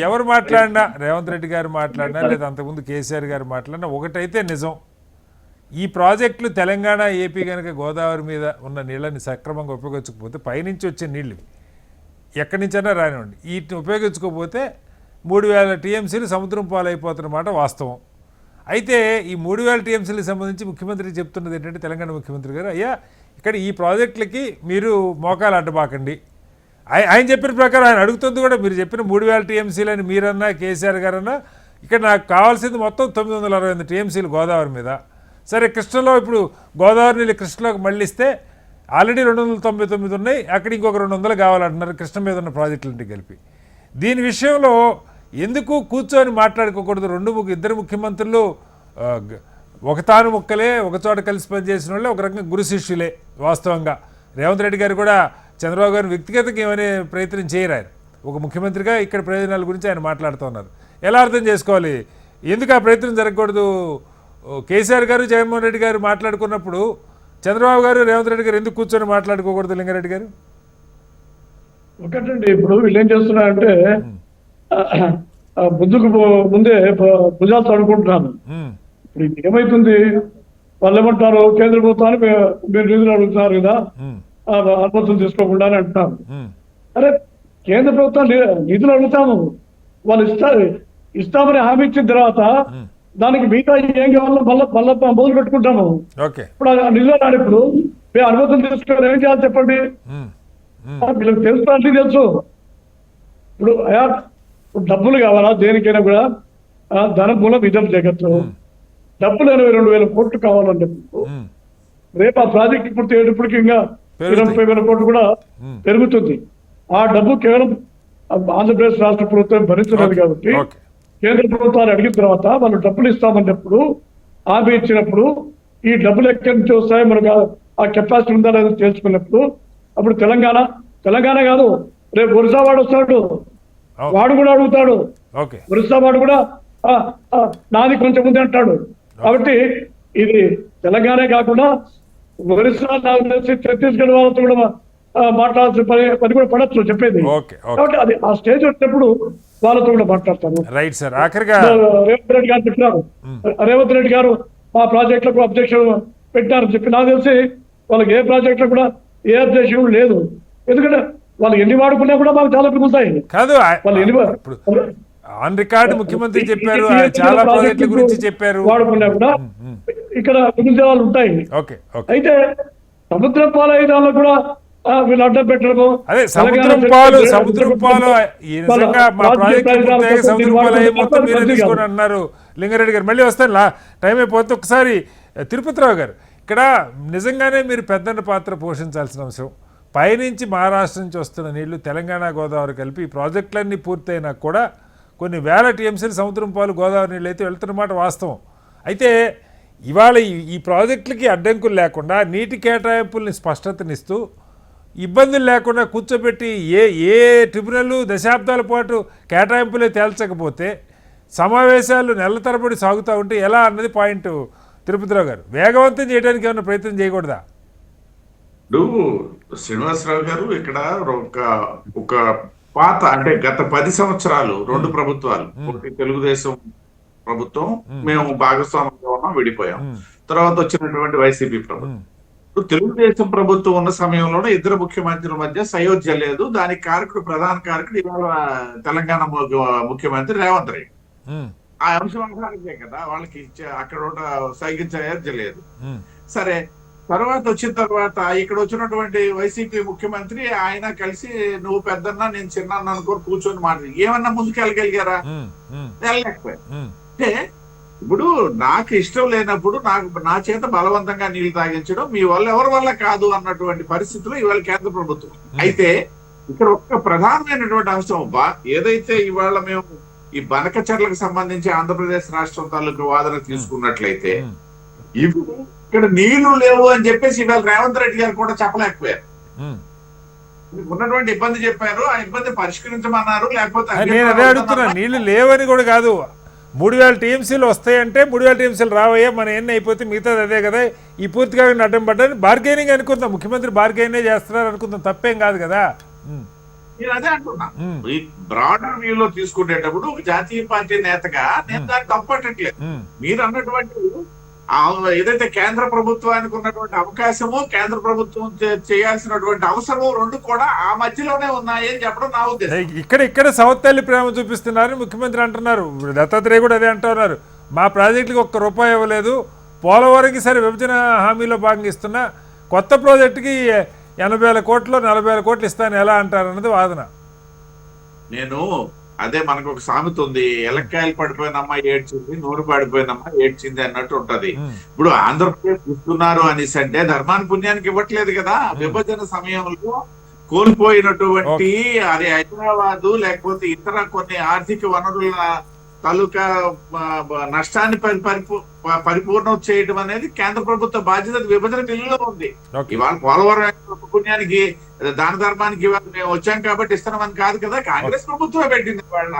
ఎవరు మాట్లాడినా, రేవంత్ రెడ్డి గారు మాట్లాడినా లేదా అంతకుముందు కేసీఆర్ గారు మాట్లాడినా ఒకటైతే నిజం, ఈ ప్రాజెక్టులు తెలంగాణ ఏపీ కనుక గోదావరి మీద ఉన్న నీళ్ళని సక్రమంగా ఉపయోగించకపోతే, పైనుంచి వచ్చే నీళ్ళు ఎక్కడి నుంచైనా రానివ్వండి, వీటిని ఉపయోగించుకోకపోతే 3,000 టీఎంసీలు సముద్రం పాలైపోతున్నమాట వాస్తవం. అయితే ఈ 3,000 టీఎంసీలకు సంబంధించి ముఖ్యమంత్రి చెప్తున్నది ఏంటంటే, తెలంగాణ ముఖ్యమంత్రి గారు, అయ్యా ఇక్కడ ఈ ప్రాజెక్టులకి మీరు మోకాలు అడ్డబాకండి. ఆయన చెప్పిన ప్రకారం ఆయన అడుగుతుంది కూడా, మీరు చెప్పిన 3,000 టీఎంసీలని మీరన్నా కేసీఆర్ గారన్నా, ఇక్కడ నాకు కావాల్సింది మొత్తం 968 టీఎంసీలు గోదావరి మీద. సరే, కృష్ణలో ఇప్పుడు గోదావరి నీళ్ళు కృష్ణలోకి మళ్ళిస్తే ఆల్రెడీ 299 ఉన్నాయి, అక్కడ ఇంకొక 200 కావాలంటున్నారు కృష్ణ మీద ఉన్న ప్రాజెక్టులంటే కలిపి. దీని విషయంలో ఎందుకు కూర్చొని మాట్లాడుకోకూడదు? 2 ముఖ్యమంత్రులు ఒక తాను ముక్కలే, ఒక చోట కలిసి పనిచేసిన వాళ్ళే, ఒక రకంగా గురు శిష్యులే. వాస్తవంగా రేవంత్ రెడ్డి గారు కూడా చంద్రబాబు గారిని వ్యక్తిగతంగా ఏమనే ప్రయత్నం చేయరు. ఆయన ఒక ముఖ్యమంత్రిగా ఇక్కడ ప్రయోజనాల గురించి ఆయన మాట్లాడుతూ ఉన్నారు. ఎలా అర్థం చేసుకోవాలి? ఎందుకు ఆ ప్రయత్నం జరగకూడదు? కేసీఆర్ గారు, జగన్మోహన్ రెడ్డి గారు మాట్లాడుకున్నప్పుడు చంద్రబాబు గారు, రేవంత్ రెడ్డి గారు ఎందుకు కూర్చొని మాట్లాడుకోకూడదు? లింగారెడ్డి గారు, ఒకటండి, ఇప్పుడు వీళ్ళు ఏం చేస్తున్నారంటే ముందుకు ముందే భుజాలు తడుకుంటున్నాను. ఇప్పుడు ఏమైతుంది, వాళ్ళు ఏమంటారు, కేంద్ర ప్రభుత్వాన్ని మీరు నిధులు అడుగుతున్నారు కదా, అనుమతులు తీసుకోకుండా అని అంటున్నారు. అరే కేంద్ర ప్రభుత్వం నిధులు అడుగుతాము, వాళ్ళు ఇస్తామని హామీ ఇచ్చిన తర్వాత దానికి మిగతా ఏం కావాలో మళ్ళీ మొదలు పెట్టుకుంటాము. ఇప్పుడు ఆ నిధులు రానిప్పుడు మేము అనుమతులు తీసుకొని ఏం చేయాలి చెప్పండి? వీళ్ళకి తెలుసు, అంటే తెలుసు. ఇప్పుడు డబ్బులు కావాలా దేనికైనా కూడా, ధనం మూలం ఇదం జగత్తు. డబ్బులు 82,000 కోట్లు కావాలంటే రేపు ఆ ప్రాజెక్ట్ పూర్తి అయ్యేటప్పటికి ఇంకా 20,000 కోట్లు కూడా పెరుగుతుంది. ఆ డబ్బు కేవలం ఆంధ్రప్రదేశ్ రాష్ట్ర ప్రభుత్వం భరించలేదు కాబట్టి కేంద్ర ప్రభుత్వాలు అడిగిన తర్వాత వాళ్ళు డబ్బులు ఇస్తామన్నప్పుడు, హామీ ఇచ్చినప్పుడు ఈ డబ్బులు ఎక్కడి నుంచి వస్తాయో మనకు ఆ కెపాసిటీ ఉందా లేదో తెలుసుకున్నప్పుడు అప్పుడు తెలంగాణ కాదు, రేపు ఒరిస్సా వాడు వస్తాడు, వాడు కూడా అడుగుతాడు. ఒరిస్సా వాడు కూడా నాది కొంచెం ఉంది అంటాడు. కాబట్టి ఇది తెలంగాణ కాకుండా ఒరిస్సా, నాకు తెలిసి ఛత్తీస్గఢ్ వాళ్ళతో కూడా మాట్లాడాల్సిన పని కూడా పడచ్చు చెప్పేది. కాబట్టి అది ఆ స్టేజ్ వచ్చినప్పుడు వాళ్ళతో కూడా మాట్లాడతాను. రేవంత్ రెడ్డి గారు చెప్పినారు, రేవంత్ రెడ్డి గారు మా ప్రాజెక్టులకు అబ్జెక్షన్ పెట్టారని చెప్పి, నాకు తెలిసి వాళ్ళకి ఏ ప్రాజెక్టులో కూడా ఏ అబ్జెక్షన్ లేదు. ఎందుకంటే వాళ్ళు ఎన్ని వాడుకున్నా కూడా మాకు చాలా మిగులుతాయి. వాళ్ళు ఎన్ని ఆన్ రికార్డ్ ముఖ్యమంత్రి చెప్పారు, చాలా ప్రాజెక్టుల గురించి చెప్పారు, వాడుకున్నా కూడా ఇక్కడ మిగిలిన వాళ్ళు ఉంటాయి. అయితే సముద్రం పాలు అయిన కూడా వీళ్ళు అడ్డం పెట్టడము, అదే సముద్రం పాలు మా ప్రాజెక్ట్ సముద్రం పాలు అయ్యి మొత్తం మీరే తీసుకోండి అన్నారు లింగారెడ్డి గారు. మళ్ళీ వస్తాను, టైం అయిపోతే. ఒకసారి తిరుపతిరావు గారు, ఇక్కడ నిజంగానే మీరు పెద్దన్న పాత్ర పోషించాల్సిన అవసరం. పైనుంచి మహారాష్ట్ర నుంచి వస్తున్న నీళ్లు తెలంగాణ గోదావరి కలిపి ఈ ప్రాజెక్టులన్నీ పూర్తయినా కూడా కొన్ని వేల టీఎంసీలు సముద్రం పాలు గోదావరి నీళ్ళు అయితే వెళ్తున్నమాట వాస్తవం. అయితే ఇవాళ ఈ ప్రాజెక్టులకి అడ్డంకులు లేకుండా నీటి కేటాయింపుల్ని స్పష్టతనిస్తూ ఇబ్బందులు లేకుండా కూర్చోబెట్టి ఏ ట్రిబ్యునల్ దశాబ్దాల పాటు కేటాయింపులే తేల్చకపోతే సమావేశాలు నెలల తరబడి సాగుతూ ఉంటే ఎలా అన్నది పాయింట్. తిరుపతిరావు గారు, వేగవంతం చేయడానికి ఏమైనా ప్రయత్నం చేయకూడదా? శ్రీనివాసరావు గారు, ఇక్కడ ఒక పాత అంటే గత 10 సంవత్సరాలు 2 ప్రభుత్వాలు, ఒకటి తెలుగుదేశం ప్రభుత్వం, మేము భాగస్వామ్యంగా ఉన్నాం, విడిపోయాం. తర్వాత వచ్చినటువంటి వైసీపీ ప్రభుత్వం. తెలుగుదేశం ప్రభుత్వం ఉన్న సమయంలోనే 2 ముఖ్యమంత్రుల మధ్య సయోధ్య లేదు. దానికి ప్రధాన కారకుడు ఇవాళ తెలంగాణ ముఖ్యమంత్రి రేవంత్ రెడ్డి. ఆ అంశం ఆధారంగా కదా వాళ్ళకి అక్కడ సయోధ్య లేదు. సరే, తర్వాత వచ్చిన తర్వాత ఇక్కడ వచ్చినటువంటి వైసీపీ ముఖ్యమంత్రి ఆయన కలిసి నువ్వు పెద్దన్నా నేను చిన్న అనుకోని కూర్చొని మాట్లాడి ఏమన్నా ముందుకు వెళ్ళగలిగారా? వెళ్ళలేకపోయారు. అంటే ఇప్పుడు నాకు ఇష్టం లేనప్పుడు నా చేత బలవంతంగా నీళ్లు తాగించడం మీ వల్ల ఎవరి వల్ల కాదు అన్నటువంటి పరిస్థితుల్లో ఇవాళ కేంద్ర ప్రభుత్వం. అయితే ఇక్కడ ఒక్క ప్రధానమైనటువంటి అంశం, ఏదైతే ఇవాళ మేము ఈ బనకచర్లకు సంబంధించి ఆంధ్రప్రదేశ్ రాష్ట్రం తాలూకు వాదన తీసుకున్నట్లయితే ఇప్పుడు ఇక్కడ నీళ్లు లేవు అని చెప్పేసి ఇవాళ రేవంత్ రెడ్డి గారు కూడా చెప్పలేకపోయారు. ఉన్నటువంటి ఇబ్బంది చెప్పారు, ఆ ఇబ్బంది పరిష్కరించమన్నారు. లేకపోతే నేను అదే అడుగుతున్నా, నీళ్లు లేవని కూడా కాదు, 3,000 టీఎంసీలు వస్తాయంటే 3,000 టీఎంసీలు రావయ్యా, మన ఎన్ని అయిపోతే మిగతాది అదే కదా, ఈ పూర్తిగా అడ్డం పడ్డాని బార్గెనింగ్ అనుకుందాం, ముఖ్యమంత్రి బార్గెనే చేస్తున్నారు అనుకుందాం, తప్పేం కాదు కదా. నేను అదే అంటున్నా, ఈ బ్రాడర్ వ్యూలో తీసుకునేటప్పుడు ఒక జాతీయ పార్టీ నేతగా నేను దాన్ని తప్పట్టట్లేదు. మీరు అన్నటువంటి ఏదైతే కేంద్ర ప్రభుత్వానికి ఉన్నటువంటి అవకాశము, కేంద్ర ప్రభుత్వం చేయాల్సినటువంటి అవసరము, 2 కూడా ఆ మధ్యలోనే ఉన్నాయి అని చెప్పడం నా ఉద్దేశం. ఇక్కడ సౌతల్లి ప్రేమ చూపిస్తున్నారని ముఖ్యమంత్రి అంటున్నారు, దత్తాత్రేయ కూడా అదే అంటున్నారు. మా ప్రాజెక్టుకి ₹1 ఇవ్వలేదు, పోలవరంకి సరే విభజన హామీలో భాగంగా ఇస్తున్నా, కొత్త ప్రాజెక్టుకి 80,000 కోట్లు 40,000 కోట్లు ఇస్తాను ఎలా అంటారన్నది వాదన. నేను అదే, మనకు ఒక సామెత ఉంది, ఎలక్కాయలు పడిపోయినమ్మా ఏడ్చింది, నూనె పడిపోయినమ్మా ఏడ్చింది అన్నట్టు ఉంటది. ఇప్పుడు ఆంధ్రప్రదేశ్ ఇస్తున్నారు అనేసి అంటే ధర్మాన్ని పుణ్యానికి ఇవ్వట్లేదు కదా. విభజన సమయంలో కోల్పోయినటువంటి అది హైదరాబాదు లేకపోతే ఇతర కొన్ని ఆర్థిక వనరుల తాలూకా నష్టాన్ని పరిపూర్ణం చేయడం అనేది కేంద్ర ప్రభుత్వ బాధ్యత, విభజన బిల్లులో ఉంది. ఇవాళ పోలవరం పుణ్యానికి దాన ధర్మానికి ఇవాళ మేము వచ్చాం కాబట్టి ఇస్తున్నామని కాదు కదా, కాంగ్రెస్ ప్రభుత్వమే పెట్టింది వాళ్ళ.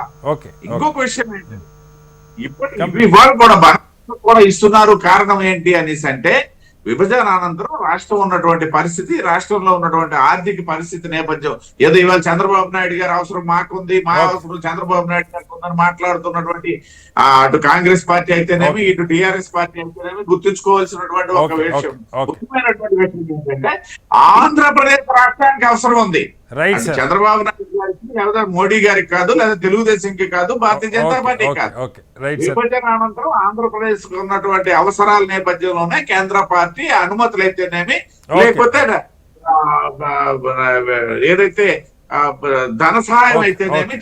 ఇంకొక విషయం ఏంటి, ఇవాళ కూడా ఇస్తున్నారు, కారణం ఏంటి అనేసి అంటే విభజన అనంతరం రాష్ట్రం ఉన్నటువంటి పరిస్థితి, రాష్ట్రంలో ఉన్నటువంటి ఆర్థిక పరిస్థితి నేపథ్యం, ఏదో ఇవాళ చంద్రబాబు నాయుడు గారి అవసరం మాకుంది, మా అవసరం చంద్రబాబు నాయుడు గారికి ఉందని మాట్లాడుతున్నటువంటి అటు కాంగ్రెస్ పార్టీ అయితేనేమి, ఇటు టిఆర్ఎస్ పార్టీ అయితేనేమి గుర్తుంచుకోవాల్సినటువంటి ఒక విషయం, ముఖ్యమైనటువంటి విషయం ఏంటంటే ఆంధ్రప్రదేశ్ రాష్ట్రానికి అవసరం ఉంది. Right sir. చంద్రబాబు నాయుడు గారికి లేదా మోడీ గారికి కాదు, లేదా తెలుగుదేశంకి కాదు, భారతీయ జనతా పార్టీ కాదు. విభజన అనంతరం ఆంధ్రప్రదేశ్ ఉన్నటువంటి అవసరాల నేపథ్యంలోనే కేంద్ర పార్టీ అనుమతులు అయితేనేమి, లేకపోతే ఏదైతే ధన సహాయం అయితేనేమి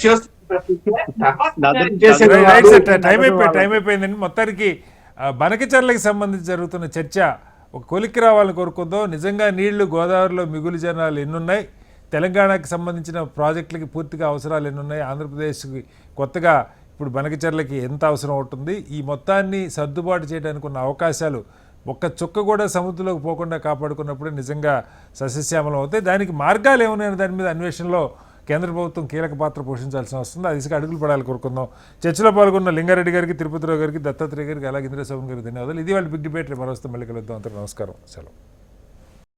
టైం అయిపోయిందండి. మొత్తానికి బనకచెర్లకు సంబంధించి జరుగుతున్న చర్చ ఒక కొలిక్కి రావాలని కోరుకుందాం. నిజంగా నీళ్లు గోదావరిలో మిగులు జనాలు ఎన్నున్నాయి, తెలంగాణకి సంబంధించిన ప్రాజెక్టులకి పూర్తిగా అవసరాలు ఎన్నున్నాయి, ఆంధ్రప్రదేశ్కి కొత్తగా ఇప్పుడు బనకచెర్లకి ఎంత అవసరం అవుతుంది, ఈ మొత్తాన్ని సర్దుబాటు చేయడానికి ఉన్న అవకాశాలు ఒక్క చుక్క కూడా సముద్రంలోకి పోకుండా కాపాడుకున్నప్పుడే నిజంగా సస్యశ్యామలం అవుతాయి. దానికి మార్గాలు ఏమున్నాయని దాని మీద అన్వేషణలో కేంద్ర ప్రభుత్వం కీలక పాత్ర పోషించాల్సిన వస్తుంది. ఆ దిశగా అడుగులు పడాలి కోరుకుందాం. చర్చలో పాల్గొన్న లింగారెడ్డి గారికి, తిరుపతిరావు గారికి, దత్తాత్రేయ గారికి, అలాగే ఇంద్రశోభన్ గారికి ధన్యవాదాలు. ఇది వాళ్ళ బిగ్ డిబేట్. మరొస్తే మళ్ళీ కలుద్దాం. అంతా నమస్కారం, సెలవు.